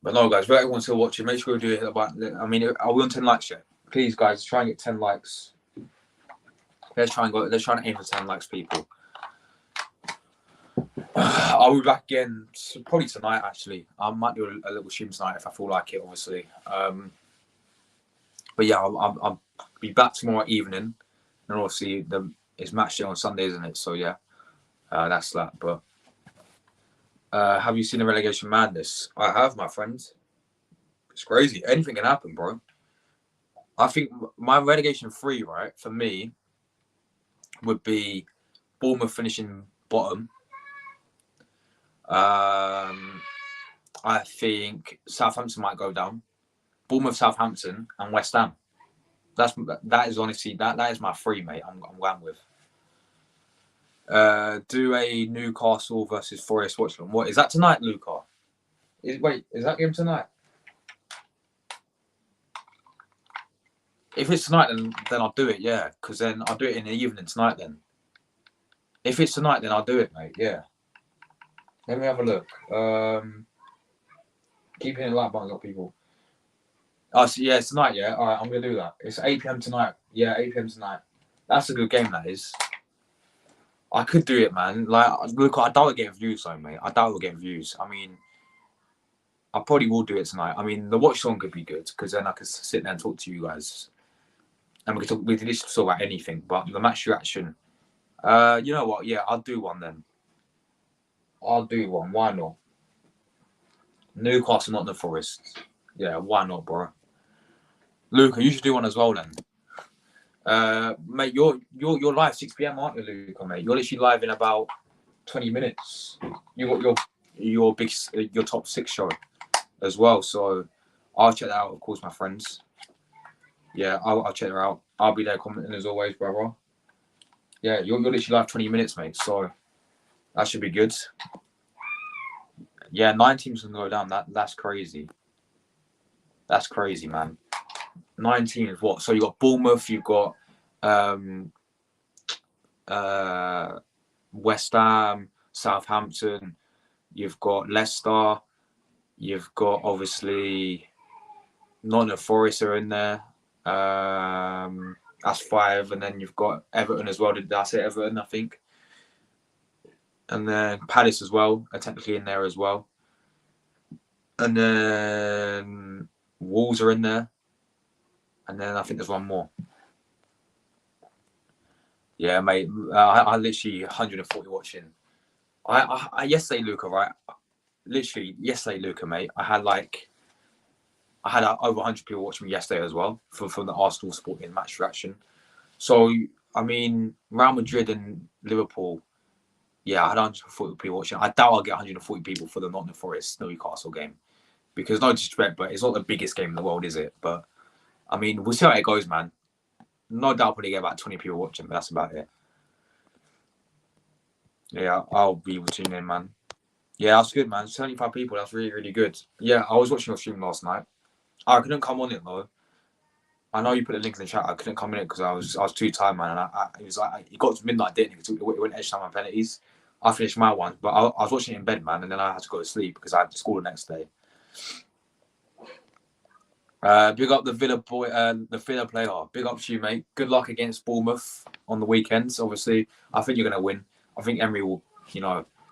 But no, guys, for everyone still watching, make sure you do it about. I mean, are we on 10 likes yet? Please, guys, try and get 10 likes. Let's try and aim for 10 likes, people. I'll be back again probably tonight. Actually, I might do a little stream tonight if I feel like it, obviously. But yeah, I'll be back tomorrow evening, and obviously it's match day on Sunday, isn't it? So yeah, that's that. But have you seen the relegation madness? I have, my friends. It's crazy. Anything can happen, bro. I think my relegation 3, right, for me, would be Bournemouth finishing bottom. I think Southampton might go down. Bournemouth, Southampton, and West Ham. That is honestly that is my 3, mate. I'm going with. Do a Newcastle versus Forest watch them. What is that tonight, Luca? Is that game tonight? If it's tonight, then I'll do it. Yeah, because then I'll do it in the evening tonight. Then, if it's tonight, then I'll do it, mate. Yeah. Let me have a look. Keep hitting the like buttons up, people. Oh, so yeah, it's tonight. Yeah, all right, I'm gonna do that. It's 8 p.m. tonight. Yeah, 8 p.m. tonight. That's a good game. That is. I could do it, man. Like, look, I doubt I'll get views, though, mate. I doubt I'll get views. I mean, I probably will do it tonight. I mean, the watch song could be good because then I could sit there and talk to you guys, and we could literally talk about anything. But the match reaction, you know what? Yeah, I'll do one then. I'll do one. Why not? Newcastle, not the Forest. Yeah, why not, bro? Luca, you should do one as well then. Mate, you're live 6 p.m, aren't you, Luca, mate? You're literally live in about 20 minutes. You got your top 6 show as well, so I'll check that out, of course, my friends. Yeah, I'll check her out. I'll be there commenting as always, brother. Yeah, you're literally live 20 minutes, mate, so that should be good. Yeah, 9 teams can go down. That's crazy. That's crazy, man. 9 teams. What? So you got Bournemouth. You've got West Ham, Southampton. You've got Leicester. You've got obviously Nottingham Forest are in there. That's 5, and then you've got Everton as well. Did I say Everton? I think. And then Palace as well are technically in there as well. And then Wolves are in there. And then I think there's one more. Yeah, mate. I literally 140 watching. I yesterday, Luca, right? Literally yesterday, Luca, mate. I had over 100 people watching me yesterday as well from the Arsenal Sporting match reaction. So I mean, Real Madrid and Liverpool. Yeah, I had 140 people watching. I doubt I'll get 140 people for the Nottingham Forest Newcastle game, because no disrespect, but it's not the biggest game in the world, is it? But I mean, we'll see how it goes, man. No doubt I'll probably get about 20 people watching, but that's about it. Yeah, I'll be tuning in, man. Yeah, that's good, man. 75 people. That's really, really good. Yeah, I was watching your stream last night. I couldn't come on it though. I know you put the link in the chat. I couldn't come in it because I was too tired, man. And it was like it got to midnight, didn't it? It went edge time on penalties. I finished my one, but I was watching it in bed, man, and then I had to go to sleep because I had to school the next day. Big up the Villa boy, the Villa player. Big up to you, mate. Good luck against Bournemouth on the weekends. Obviously, I think you're going to win. I think Emery will,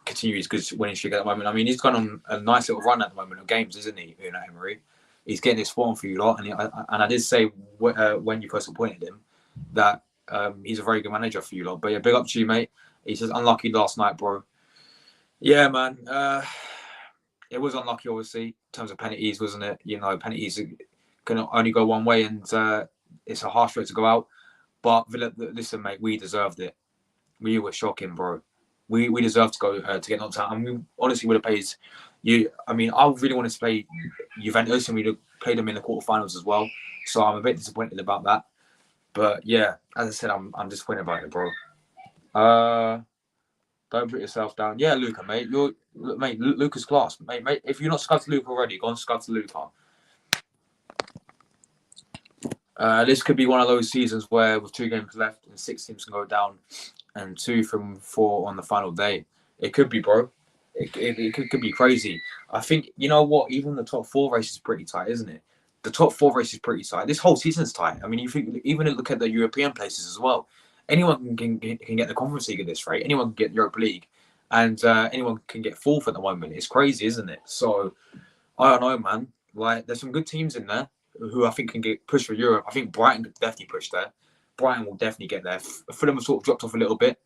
continue his good winning streak at the moment. I mean, he's gone on a nice little run at the moment of games, isn't he? Emery. He's getting his form for you lot, and I did say when you first appointed him that he's a very good manager for you lot. But yeah, big up to you, mate. He says unlucky last night, bro. Yeah, man. It was unlucky, obviously, in terms of penalties, wasn't it? Penalties can only go one way, and it's a harsh way to go out. But Villa, listen, mate, we deserved it. We were shocking, bro. We deserved to go to get knocked out, and we honestly would have paid you. I mean, I really wanted to play Juventus, and we'd have played them in the quarterfinals as well. So I'm a bit disappointed about that. But yeah, as I said, I'm disappointed about it, bro. Don't put yourself down. Yeah, Luca, mate. Luca's class, mate. If you're not scuffed to Luca already, go and scuff to Luca. This could be one of those seasons where, with 2 games left and 6 teams can go down, and 2 from 4 on the final day. It could be, bro. It could be crazy. I think, you know what? Even the top 4 race is pretty tight, isn't it? The top 4 race is pretty tight. This whole season's tight. I mean, even look at the European places as well. Anyone can get the Conference League at this rate. Anyone can get Europa League, and anyone can get 4th at the moment. It's crazy, isn't it? So I don't know, man. Like, there's some good teams in there who I think can get pushed for Europe. I think Brighton could definitely push there. Brighton will definitely get there. Fulham have sort of dropped off a little bit.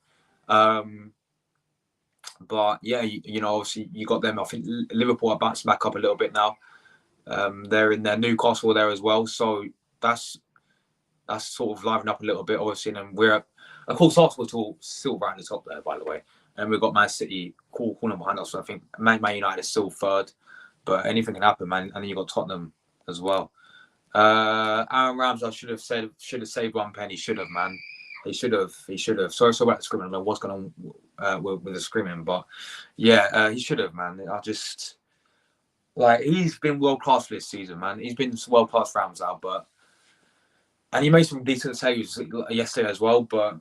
But yeah, obviously you got them. I think Liverpool are bouncing back up a little bit now. They're in there. Newcastle there as well. So that's sort of livened up a little bit, obviously. And we're, of course, Arsenal still right at the top there, by the way. And we've got Man City calling behind us. So I think Man United is still 3rd. But anything can happen, man. And then you got Tottenham as well. Aaron Ramsey, I should have saved one penny. Should have, man. He should have. Sorry about the screaming. I don't know what's going on with the screaming, but yeah, he should have, man. I just he's been world class this season, man. He's been world class Ramsey, and he made some decent saves yesterday as well. But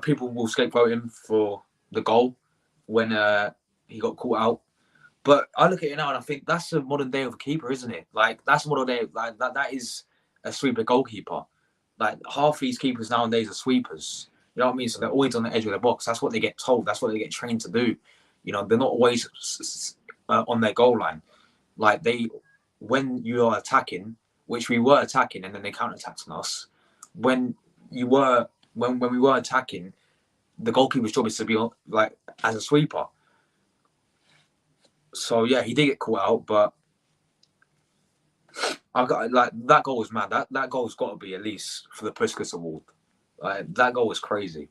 people will scapegoat him for the goal when he got caught out. But I look at it now and I think that's a modern day of a keeper, isn't it? Like, that's a modern day. Like, that is a sweeper goalkeeper. Like, half these keepers nowadays are sweepers. You know what I mean? So they're always on the edge of the box. That's what they get told. That's what they get trained to do. They're not always on their goal line. Like, when you are attacking, which we were attacking, and then they counter-attacked on us. When we were attacking, the goalkeeper's job is to be as a sweeper. So yeah, he did get caught out, but I got that goal was mad. That goal's got to be at least for the Puskas Award. That goal was crazy.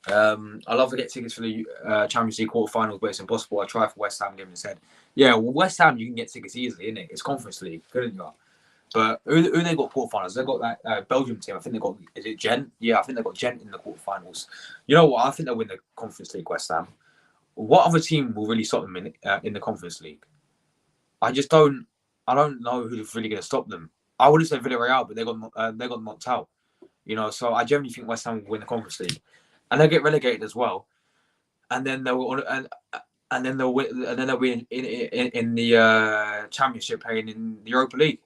I love to get tickets for the Champions League quarterfinals, but it's impossible. I tried for West Ham, and said, "Yeah, well, West Ham you can get tickets easily, isn't it? It's Conference League, couldn't you?" But who they got quarterfinals? They got that Belgium team. I think they got, is it Gent? Yeah, I think they got Gent in the quarterfinals. You know what? I think they'll win the Conference League. West Ham. What other team will really stop them in the Conference League? I don't know who's really going to stop them. I would have said Villarreal, but they got knocked out. So I generally think West Ham will win the Conference League, and they'll get relegated as well. And then they'll be in the Championship, playing in the Europa League.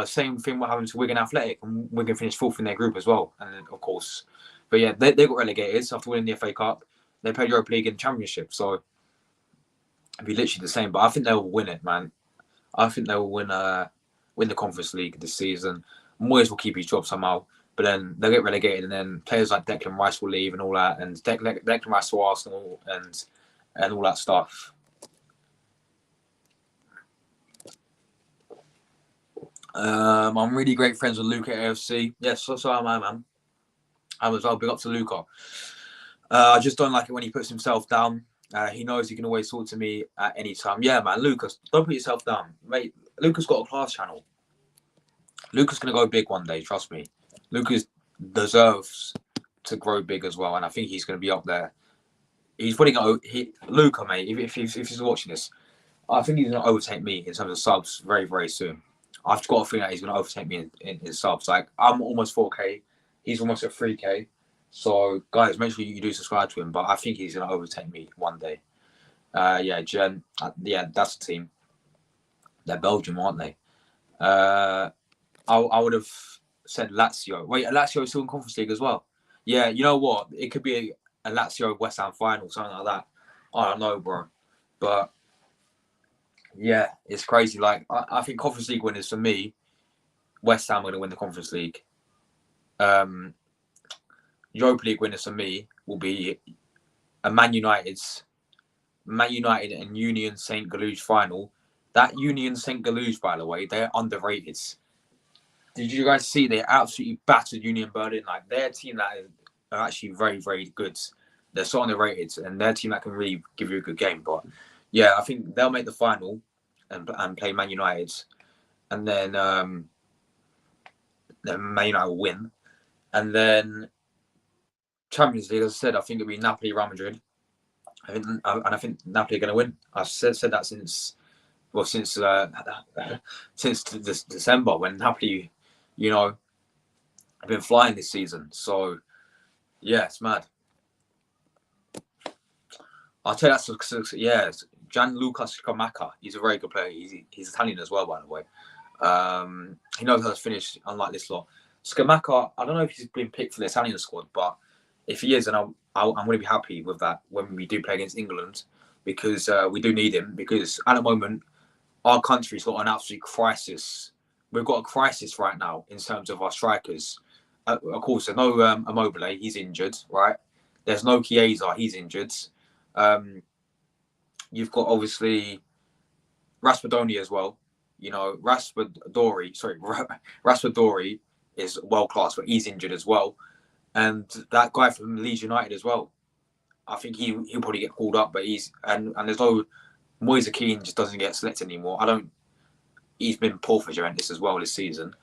Same thing what happened to Wigan Athletic, and Wigan finished 4th in their group as well. And then, of course, but yeah, they got relegated after winning the FA Cup. They played Europa League and Championship, so it'd be literally the same. But I think they'll win it, man. I think they'll win the Conference League this season. Moyes will keep his job somehow, but then they'll get relegated, and then players like Declan Rice will leave and all that, and Declan Rice to Arsenal and all that stuff. I'm really great friends with Luca AFC. Yes, so am I, man. I was well big up to Luca. I just don't like it when he puts himself down. He knows he can always talk to me at any time. Yeah, man, Lucas, don't put yourself down. Mate, Lucas got a class channel. Lucas going to go big one day, trust me. Lucas deserves to grow big as well, and I think he's going to be up there he's probably going to Luca, mate. If he's watching this, I think he's going to overtake me in terms of subs very, very soon. I've got a feeling that he's going to overtake me in subs. Like, I'm almost 4K. He's almost at 3K. So, guys, make sure you do subscribe to him. But I think he's going to overtake me one day. Yeah, Gen. Yeah, that's the team. They're Belgium, aren't they? I would have said Lazio. Wait, Lazio is still in Conference League as well. Yeah, you know what? It could be a Lazio West Ham final, something like that. I don't know, bro. But yeah, it's crazy. Like, I think Conference League winners for me, West Ham are going to win the Conference League. Europa League winners for me will be a Man United and Union Saint Gilloise final. That Union Saint Gilloise, by the way, they're underrated. Did you guys see they absolutely battered Union Berlin? Like, their team that are actually very, very good. They're so underrated, and their team that can really give you a good game. But yeah, I think they'll make the final and play Man United, and then Man United will win, and then Champions League. As I said, I think it'll be Napoli, Real Madrid. I think Napoli are going to win. I've said that since December, when Napoli, you know, have been flying this season. So yeah, it's mad. I'll tell you that's yeah. Gianluca Scamacca. He's a very good player. He's Italian as well, by the way. He knows how to finish, unlike this lot. Scamacca, I don't know if he's been picked for the Italian squad, but if he is, then I'm going to be happy with that when we do play against England, because we do need him. Because at the moment, our country's got an absolute crisis. We've got a crisis right now in terms of our strikers. Of course, there's no Immobile, he's injured, right? There's no Chiesa, he's injured. You've got obviously Raspadori as well. You know, Raspadori is world class, but he's injured as well. And that guy from Leeds United as well. I think he'll probably get called up, but and there's no Moise Kean just doesn't get selected anymore. He's been poor for Juventus as well this season.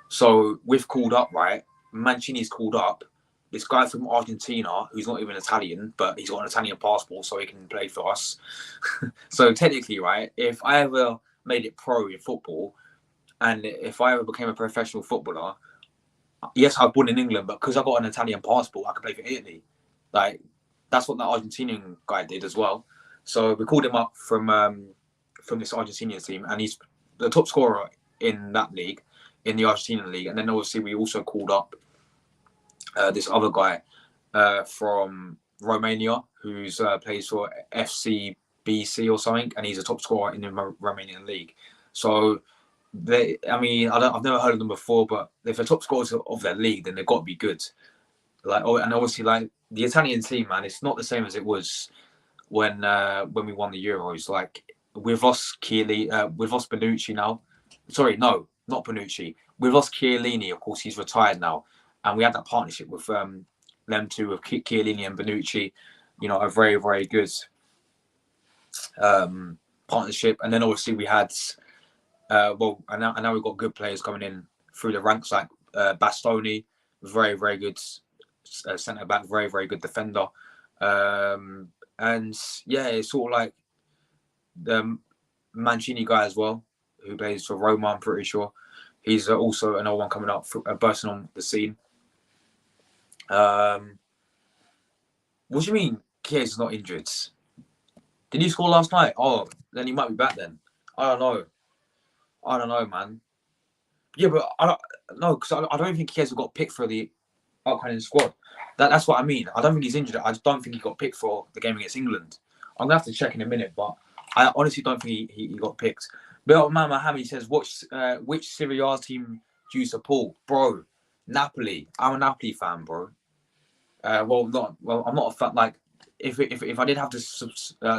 So we've called up, right? Mancini's called up. This guy from Argentina, who's not even Italian, but he's got an Italian passport, so he can play for us. So technically, right, if I ever made it pro in football, and if I ever became a professional footballer, yes, I've born in England, but because I got an Italian passport, I could play for Italy. Like, that's what that Argentinian guy did as well. So we called him up from this Argentinian team, and he's the top scorer in that league, in the Argentinian league. And then obviously we also called up this other guy from Romania, who's plays for FCBC or something, and he's a top scorer in the Romanian league. So I've never heard of them before, but if they're top scorers of their league, then they've got to be good. Like, and obviously, like the Italian team, man, it's not the same as it was when we won the Euros. Like, we've lost we've lost Bonucci now. Sorry, no, not Bonucci. We've lost Chiellini. Of course, he's retired now, and we had that partnership with them two, with Chiellini and Bonucci. You know, a very, very good partnership. And then obviously we had and now we've got good players coming in through the ranks, like Bastoni, very, very good centre back, very, very good defender. And yeah, it's sort of like the Mancini guy as well, who plays for Roma, I'm pretty sure. He's also another one coming up, bursting on the scene. What do you mean Chiesa's not injured? Did he score last night? Oh, then he might be back then. I don't know, man. Yeah, but I don't think Chiesa got picked for the upcoming squad. That's what I mean. I don't think he's injured. I just don't think he got picked for the game against England. I'm gonna have to check in a minute, but I honestly don't think he got picked. But man, Mohammed says, which Serie A team do you support, bro? Napoli. I'm a Napoli fan, bro. I'm not a fan. Like, if I did have to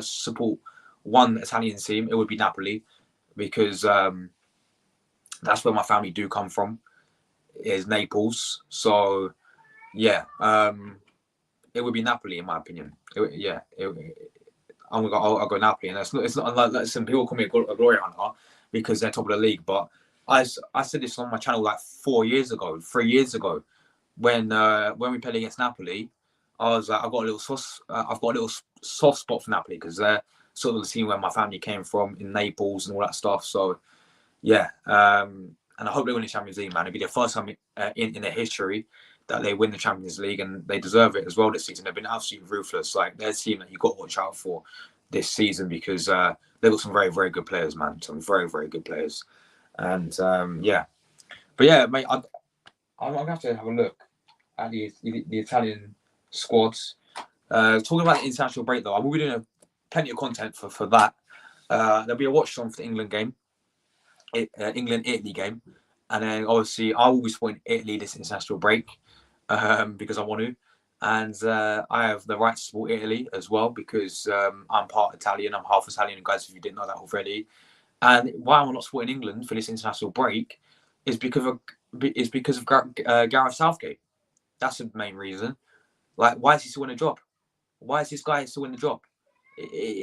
support one Italian team, it would be Napoli, because that's where my family do come from, is Naples. So yeah, it would be Napoli in my opinion. I'll go Napoli, and it's not like some people call me a glory hunter because they're top of the league. But I said this on my channel like 3 years ago, when we played against Napoli. I was like, I've got a little soft spot for Napoli because they're sort of the team where my family came from in Naples and all that stuff. So yeah, and I hope they win the Champions League, man. It'll be the first time in their history that they win the Champions League, and they deserve it as well this season. They've been absolutely ruthless. Like, they're a team that you got to watch out for this season because they've got some very, very good players, man. Some very, very good players. And yeah, but yeah, mate, I'm gonna have to have a look at the Italian squads. Talking about the international break, though, I will be doing plenty of content for that. There'll be a watch on for the England game, England-Italy game, and then obviously I will be supporting Italy this international break because I want to, and I have the right to support Italy as well because I'm part Italian. I'm half Italian, guys. If you didn't know that already, and why I'm not supporting England for this international break is because of Gareth Southgate. That's the main reason. Like, why is he still in a job? Why is this guy still in the job?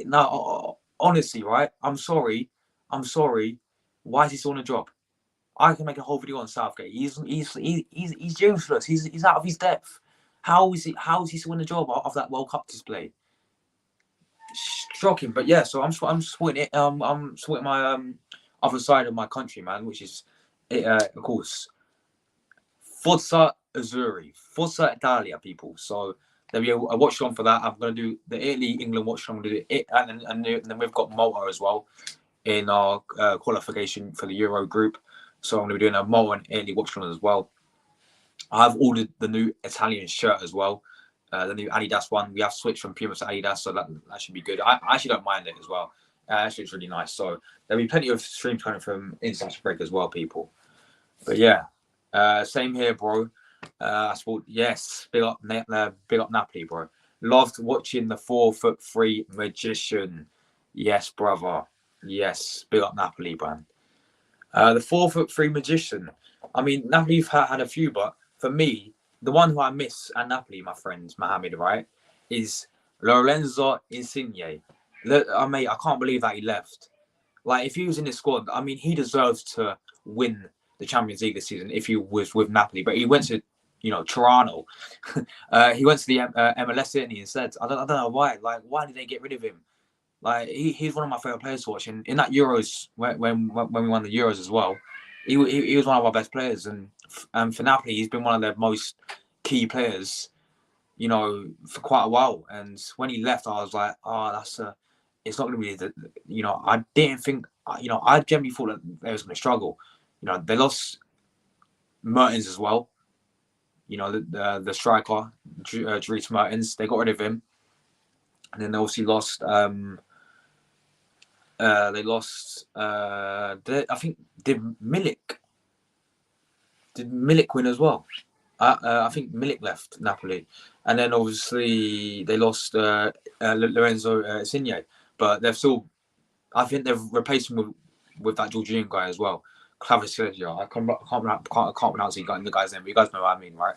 No, honestly, right? I'm sorry. Why is he still in a job? I can make a whole video on Southgate. He's useless. He's out of his depth. How is he still in the job of that World Cup display? Shocking. But yeah, so I'm supporting it. I'm supporting my other side of my country, man, which is of course Forza Azzurri, Forza Italia, people. So there'll be a watch on for that. I'm going to do the Italy-England watch on. I'm going to do it, and then we've got Malta as well in our qualification for the Euro group. So I'm going to be doing a Malta and Italy watch on as well. I have ordered the new Italian shirt as well, the new Adidas one. We have switched from Puma to Adidas, so that should be good. I actually don't mind it as well. Actually, it's really nice. So there'll be plenty of streams coming from international break as well, people. But yeah. Same here, bro. I support, yes, big up Napoli, bro. Loved watching the 4'3" magician. Yes, brother. Yes, big up Napoli, man. The 4'3" magician. I mean, Napoli've had a few, but for me, the one who I miss at Napoli, my friend Mohamed, right, is Lorenzo Insigne. Mate, I can't believe that he left. Like, if he was in this squad, I mean, he deserves to win the Champions League this season if he was with Napoli. But he went to, Toronto. He went to the MLS City instead. I don't know why. Like, why did they get rid of him? Like, he's one of my favorite players to watch. And in that Euros, when we won the Euros as well, he was one of our best players. And for Napoli, he's been one of their most key players, for quite a while. And when he left, I was like, oh, it's not going to be I didn't think, I generally thought that they was going to struggle. They lost Mertens as well. The striker, Dries Mertens. They got rid of him, and then they obviously lost. They lost. I think did Milik win as well? I think Milik left Napoli, and then obviously they lost Lorenzo Insigne, but they've still. I think they've replaced him with that Georgian guy as well. Kvaratskhelia. I can't pronounce the guy's name, but you guys know what I mean, right?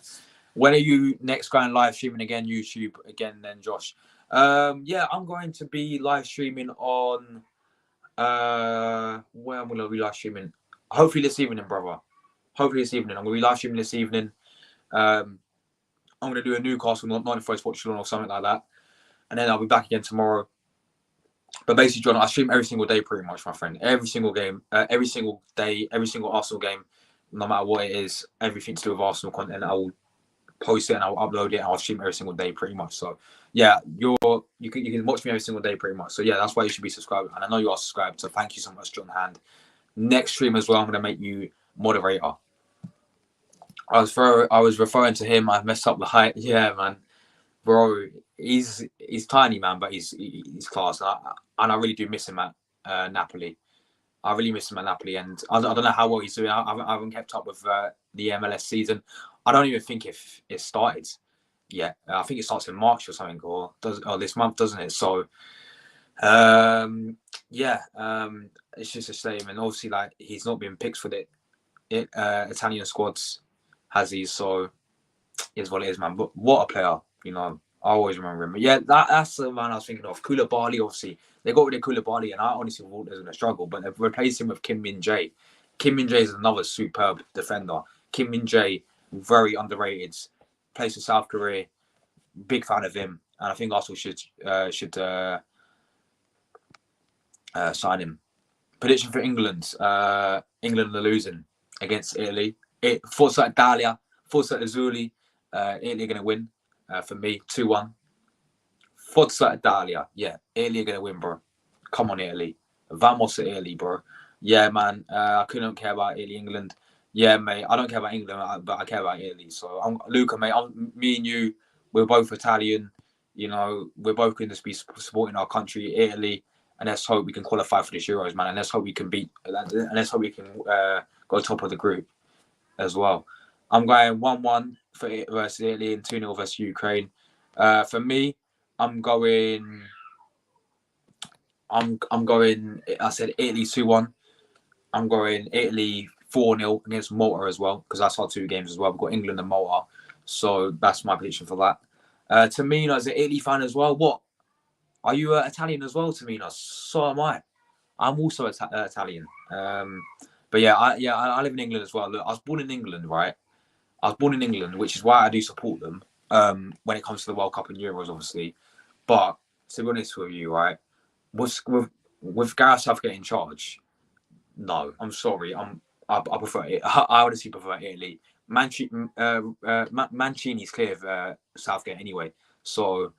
When are you next going live streaming again? YouTube again, then Josh? Yeah, I'm going to be live streaming on. Where I'm going to be live streaming? Hopefully this evening, brother. Hopefully this evening. I'm going to be live streaming this evening. I'm going to do a Newcastle, not Forest Portugal or something like that, and then I'll be back again tomorrow. But basically, John, I stream every single day pretty much, my friend. Every single game, every single day, every single Arsenal game, no matter what it is, everything to do with Arsenal content, I will post it and I'll upload it and I'll stream every single day pretty much. So yeah, you can watch me every single day pretty much. So yeah, that's why you should be subscribed. And I know you are subscribed. So thank you so much, John Hand. Next stream as well, I'm going to make you moderator. I was referring to him. I messed up the height. Yeah, man. Bro, he's tiny, man, but he's class. And I really do miss him at Napoli. I really miss him at Napoli, and I don't know how well he's doing. I haven't kept up with the MLS season. I don't even think if it started yet. I think it starts in March or something, or this month, doesn't it? So, yeah, it's just a shame, and obviously, like, he's not been picked for the Italian squads, has he? So, is what it is, man. But what a player, I always remember him. But yeah, that's the man I was thinking of. Koulibaly, obviously. They got rid of Koulibaly, and I honestly thought they were going to struggle, but they've replaced him with Kim Min-jae. Kim Min-jae is another superb defender. Kim Min-jae, very underrated. Plays for South Korea. Big fan of him, and I think Arsenal should sign him. Prediction for England. England are losing against Italy. Forza Italia, Forza Azzurri. Italy are going to win for me, 2-1. Forza Italia. Yeah, Italy are going to win, bro. Come on, Italy. Vamos to Italy, bro. Yeah, man. I couldn't care about Italy, England. Yeah, mate. I don't care about England, but I care about Italy. So, Luca, mate. Me and you, we're both Italian. You know, we're both going to be supporting our country, Italy. And let's hope we can qualify for the Euros, man. And let's hope we can and let's hope we can go top of the group as well. I'm going 1-1 versus Italy and 2-0 versus Ukraine. For me, I'm going. I said Italy 2-1. I'm going Italy 4-0 against Malta as well, because that's our 2 games as well. We've got England and Malta, so that's my prediction for that. Tamina is an Italy fan as well. What? Are you Italian as well, Tamina? So am I. I'm also Italian. But yeah, I live in England as well. Look, I was born in England, right? I was born in England, which is why I do support them when it comes to the World Cup and Euros, obviously. But to be honest with you, right, with Gareth Southgate in charge, no, I'm sorry. I prefer it. I honestly prefer Italy. Mancini's clear of Southgate anyway. So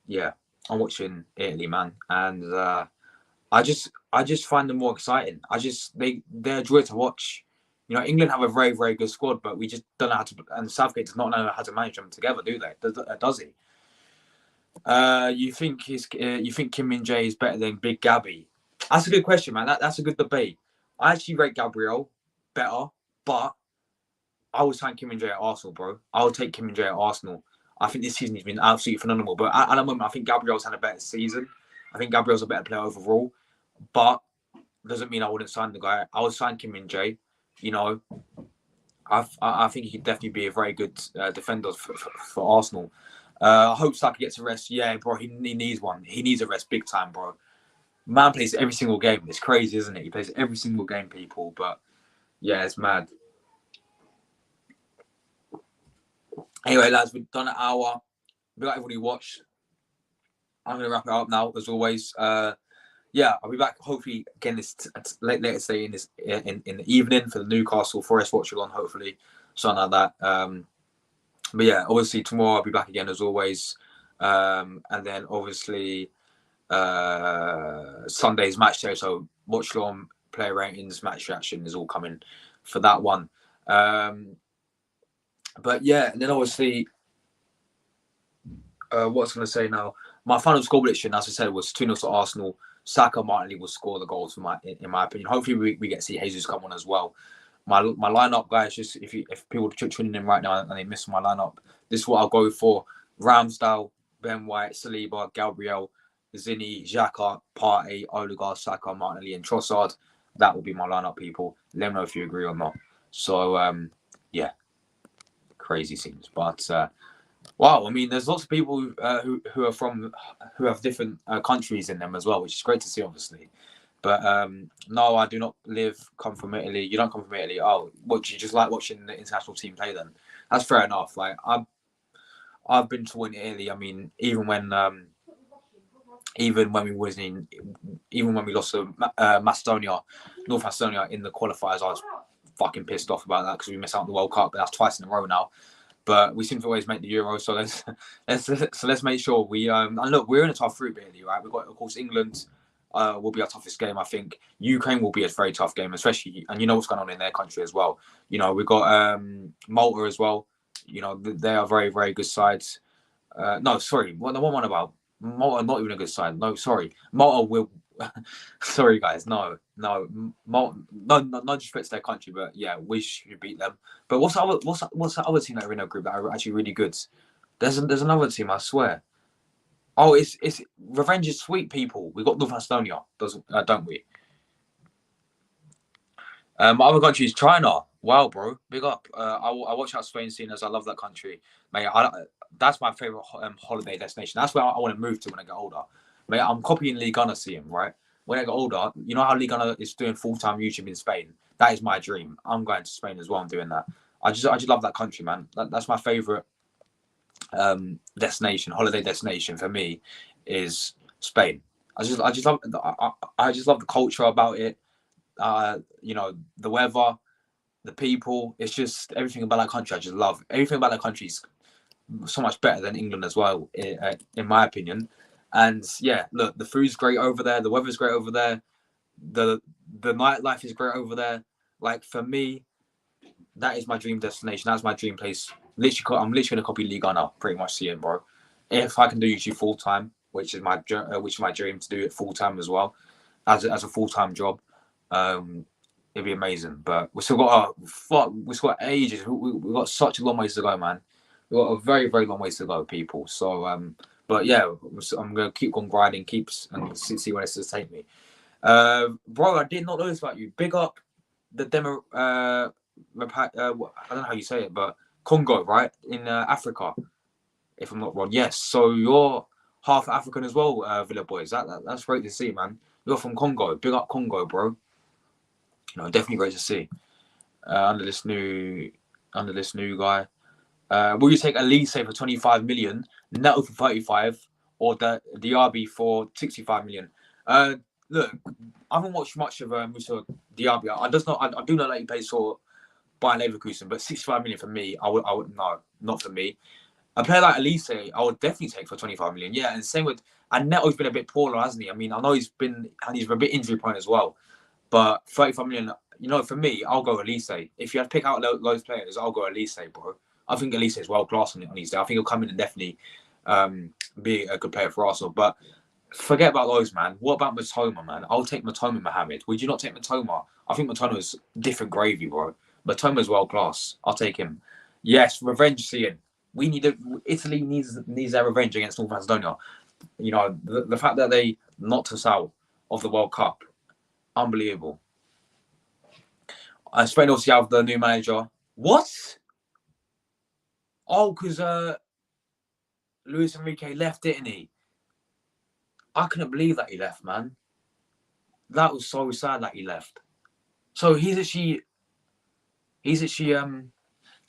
yeah, I'm watching Italy, man, and I just find them more exciting. They're a joy to watch. You know, England have a very, very good squad, but we just don't know how to. And Southgate does not know how to manage them together, do they? Does he? You think Kim Min Jae is better than Big Gabby? That's a good question, man. That's a good debate. I actually rate Gabriel better, but I would sign Kim Min Jae at Arsenal, bro. I would take Kim Min Jae at Arsenal. I think this season he's been absolutely phenomenal. But at the moment, I think Gabriel's had a better season. I think Gabriel's a better player overall. But doesn't mean I wouldn't sign the guy. I would sign Kim Min Jae. You know, I think he could definitely be a very good defender for Arsenal. I hope Saka gets a rest. Yeah, bro, he needs one. He needs a rest big time, bro. Man plays every single game. It's crazy, isn't it? He plays every single game, people. But yeah, it's mad. Anyway, lads, we've done an hour. We got everybody watched. I'm going to wrap it up now, as always. Yeah, I'll be back hopefully again this later today in the evening for the Newcastle Forest watch along, hopefully something like that. But yeah, obviously tomorrow I'll be back again as always, and then obviously Sunday's match day. So watch along, player ratings, match reaction is all coming for that one. But yeah, and then obviously, what's going to say now? My final score prediction, as I said, was 2-0 to Arsenal. Saka, Martinelli will score the goals in my opinion. Hopefully, we get to see Jesus come on as well. My lineup, guys. Just if people are tuning in right now and they miss my lineup, this is what I'll go for: Ramsdale, Ben White, Saliba, Gabriel, Zinni, Xhaka, Partey, Odegaard, Saka, Martinelli, and Trossard. That will be my lineup, people. Let me know if you agree or not. So yeah, crazy scenes, but. Wow, I mean, there's lots of people who have different countries in them as well, which is great to see, obviously. But no, I do not come from Italy. You don't come from Italy. Oh, what, do you just like watching the international team play? Then that's fair enough. Like I've been to Italy. I mean, even when we lost to Macedonia, North Macedonia in the qualifiers, I was fucking pissed off about that because we missed out on the World Cup. But that's twice in a row now. But we seem to always make the Euro, so let's make sure we and look, we're in a tough group, really, right? We've got, of course, England will be our toughest game. I think Ukraine will be a very tough game, especially, and you know what's going on in their country as well. You know, we've got Malta as well. You know, they are very, very good sides. No, sorry, what one about Malta? Not even a good side. No, sorry, Malta will. Sorry, guys. No disrespect to their country, but yeah, we should beat them. But what's that other team that are in our group that are actually really good? There's another team, I swear. Oh, it's revenge is sweet, people. We got North Macedonia, don't we? My other country is China. Wow, bro, big up. I watch out Spain scene as I love that country, mate. That's my favorite holiday destination. That's where I want to move to when I get older. Mate, I'm copying Ligue 1 seeing, right? When I get older, you know how Ligue 1 is doing full-time YouTube in Spain? That is my dream. I'm going to Spain as well. I'm doing that. I just love that country, man. That's my favorite holiday destination for me is Spain. I just love the culture about it. The weather, the people. It's just everything about that country. I just love everything about that country. Is so much better than England as well, in my opinion. And yeah, look, the food's great over there. The weather's great over there. The the nightlife is great over there. Like for me, that is my dream destination. That's my dream place. Literally, I'm literally gonna copy Liga now. Pretty much see it, bro. If I can do YouTube full time, which is my dream to do it full time as well, as a full time job, it'd be amazing. But we still got ages. We got such a long ways to go, man. We got a very very long ways to go, people. So but yeah, I'm gonna keep on grinding, and see where this does take me. Bro, I did not know this about you. Big up the demo. I don't know how you say it, but Congo, right in Africa, if I'm not wrong. Yes, so you're half African as well, Villa Boys. That's great to see, man. You're from Congo. Big up Congo, bro. Definitely great to see. Under this new guy, will you take Elise for 25 million, Neto for 35, or the Diaby for 65 million? Look, I haven't watched much of Moussa Diaby. I do know that he plays for Bayern Leverkusen, but 65 million for me, I would no, not for me. A player like Elise, I would definitely take for 25 million. Yeah, and same with Neto's been a bit poorer, hasn't he? I mean, I know he's a bit injury prone as well, but 35 million. For me, I'll go Elise. If you had to pick out those players, I'll go Elise, bro. I think Elise is world class on his day. I think he'll come in and definitely be a good player for Arsenal. But forget about those, man. What about Matoma, man? I'll take Matoma, Mohamed. Would you not take Matoma? I think Matoma is different gravy, bro. Matoma's world class. I'll take him. Yes, revenge seeing. Italy needs their revenge against North Macedonia. The fact that they knocked us out of the World Cup, unbelievable. Spain obviously have the new manager. What? Oh, because Luis Enrique left, didn't he? I couldn't believe that he left, man. That was so sad that he left. So he's actually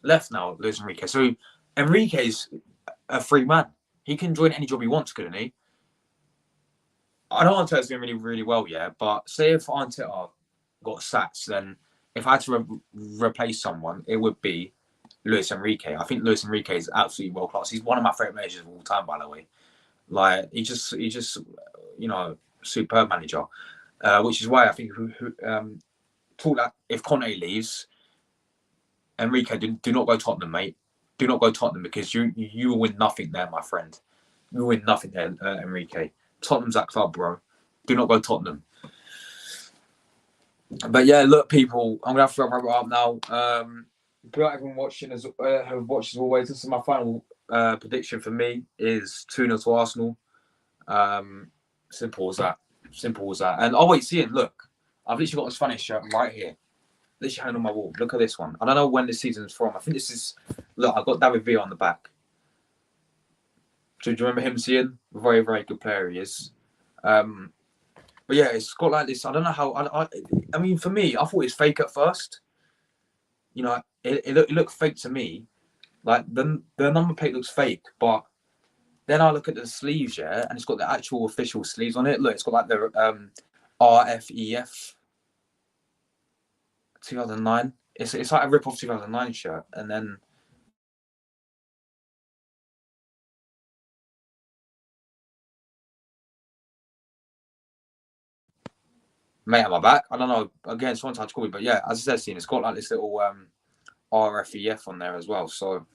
left now, Luis Enrique. So Enrique's a free man. He can join any job he wants, couldn't he? I know Arteta's doing really, really well, yeah. But say if Arteta got sacked, then if I had to replace someone, it would be Luis Enrique. I think Luis Enrique is absolutely world class. He's one of my favorite managers of all time, by the way. Like he just superb manager, which is why I think thought that if Conte leaves, Enrique, do not go Tottenham, mate. Do not go Tottenham because you will win nothing there, my friend. You will win nothing there, Enrique. Tottenham's that club, bro. Do not go Tottenham. But yeah, look, people, I'm gonna have to wrap it up now. But everyone watching have watched as always. This is my final prediction for me is 2-0 to Arsenal. Simple as that. Simple as that. And wait, see it. Look, I've literally got a Spanish shirt right here. Literally hanging on my wall. Look at this one. I don't know when this season's from. I think this is. Look, I've got David Villa on the back. Do you remember him seeing? Very, very good player he is. But yeah, it's got like this. I don't know how. I mean, for me, I thought it's fake at first. It looked fake to me. Like the number plate looks fake, but then I look at the sleeves, yeah, and it's got the actual official sleeves on it. Look, it's got like the RFEF 2009. It's like a rip off 2009 shirt, and then. Mate, am I back? I don't know. Again, someone tried to call me, but yeah, as I said, it's got like this little RFEF on there as well. So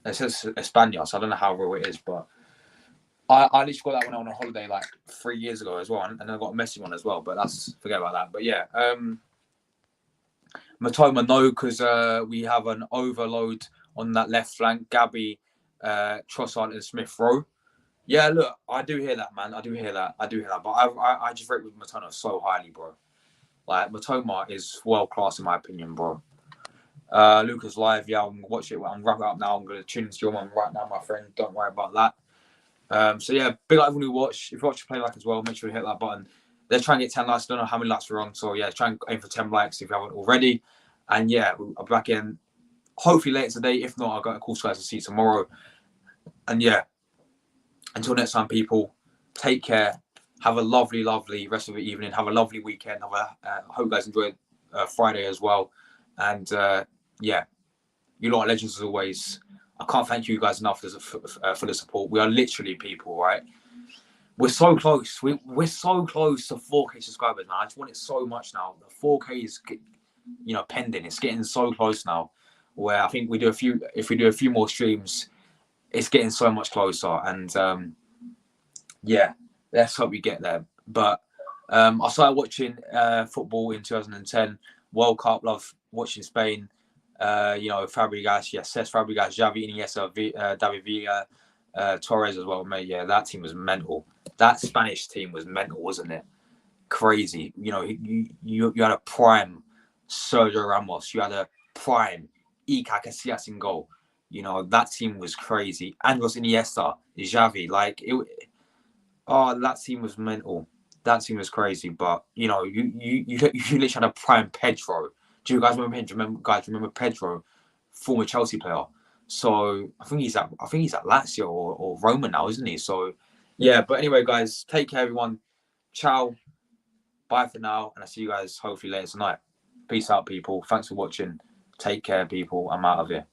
it says España, so I don't know how real it is, but I literally got that when I went on holiday like 3 years ago as well, and then I got a Messi one as well. But forget about that. But yeah, Matoma no, because we have an overload on that left flank. Gabby, Trossard, and Smith Rowe. Yeah, look, I do hear that, man. I do hear that. But I just rate with Matoma so highly, bro. Like Matoma is world class in my opinion, bro. Lucas live, yeah, I'm gonna watch it. I'm wrapping up now. I'm gonna tune into your one right now, my friend. Don't worry about that. So yeah, big up everyone who watch. If you watch the play like as well, make sure you hit that button. Let's try and get 10 likes. I don't know how many likes we're on, so yeah, try and aim for 10 likes if you haven't already. And yeah, I'll be back in hopefully later today. If not, I've got a call to guys to see you tomorrow. And yeah, until next time, people, take care. Have a lovely, lovely rest of the evening. Have a lovely weekend. I hope you guys enjoyed Friday as well. And yeah, you lot are legends as always. I can't thank you guys enough for the support. We are literally people, right? We're so close. We're so close to 4K subscribers, man. I just want it so much now. The 4K is, pending. It's getting so close now. Where I think if we do a few more streams, it's getting so much closer. And yeah, let's hope we get there. But I started watching football in 2010, World Cup. Love watching Spain. Fabregas, yes, Cesc Fabregas, Xavi, Iniesta, David Villa, Torres as well, mate. Yeah, that team was mental. That Spanish team was mental, wasn't it? Crazy. You had a prime Sergio Ramos. You had a prime Iker Casillas in goal. That team was crazy. Andres Iniesta, Xavi, that team was mental. That team was crazy. But you literally had a prime Pedro. Do you guys remember him? Remember Pedro, former Chelsea player? So I think he's at Lazio or Roma now, isn't he? So yeah. But anyway, guys, take care, everyone. Ciao. Bye for now, and I'll see you guys hopefully later tonight. Peace out, people. Thanks for watching. Take care, people. I'm out of here.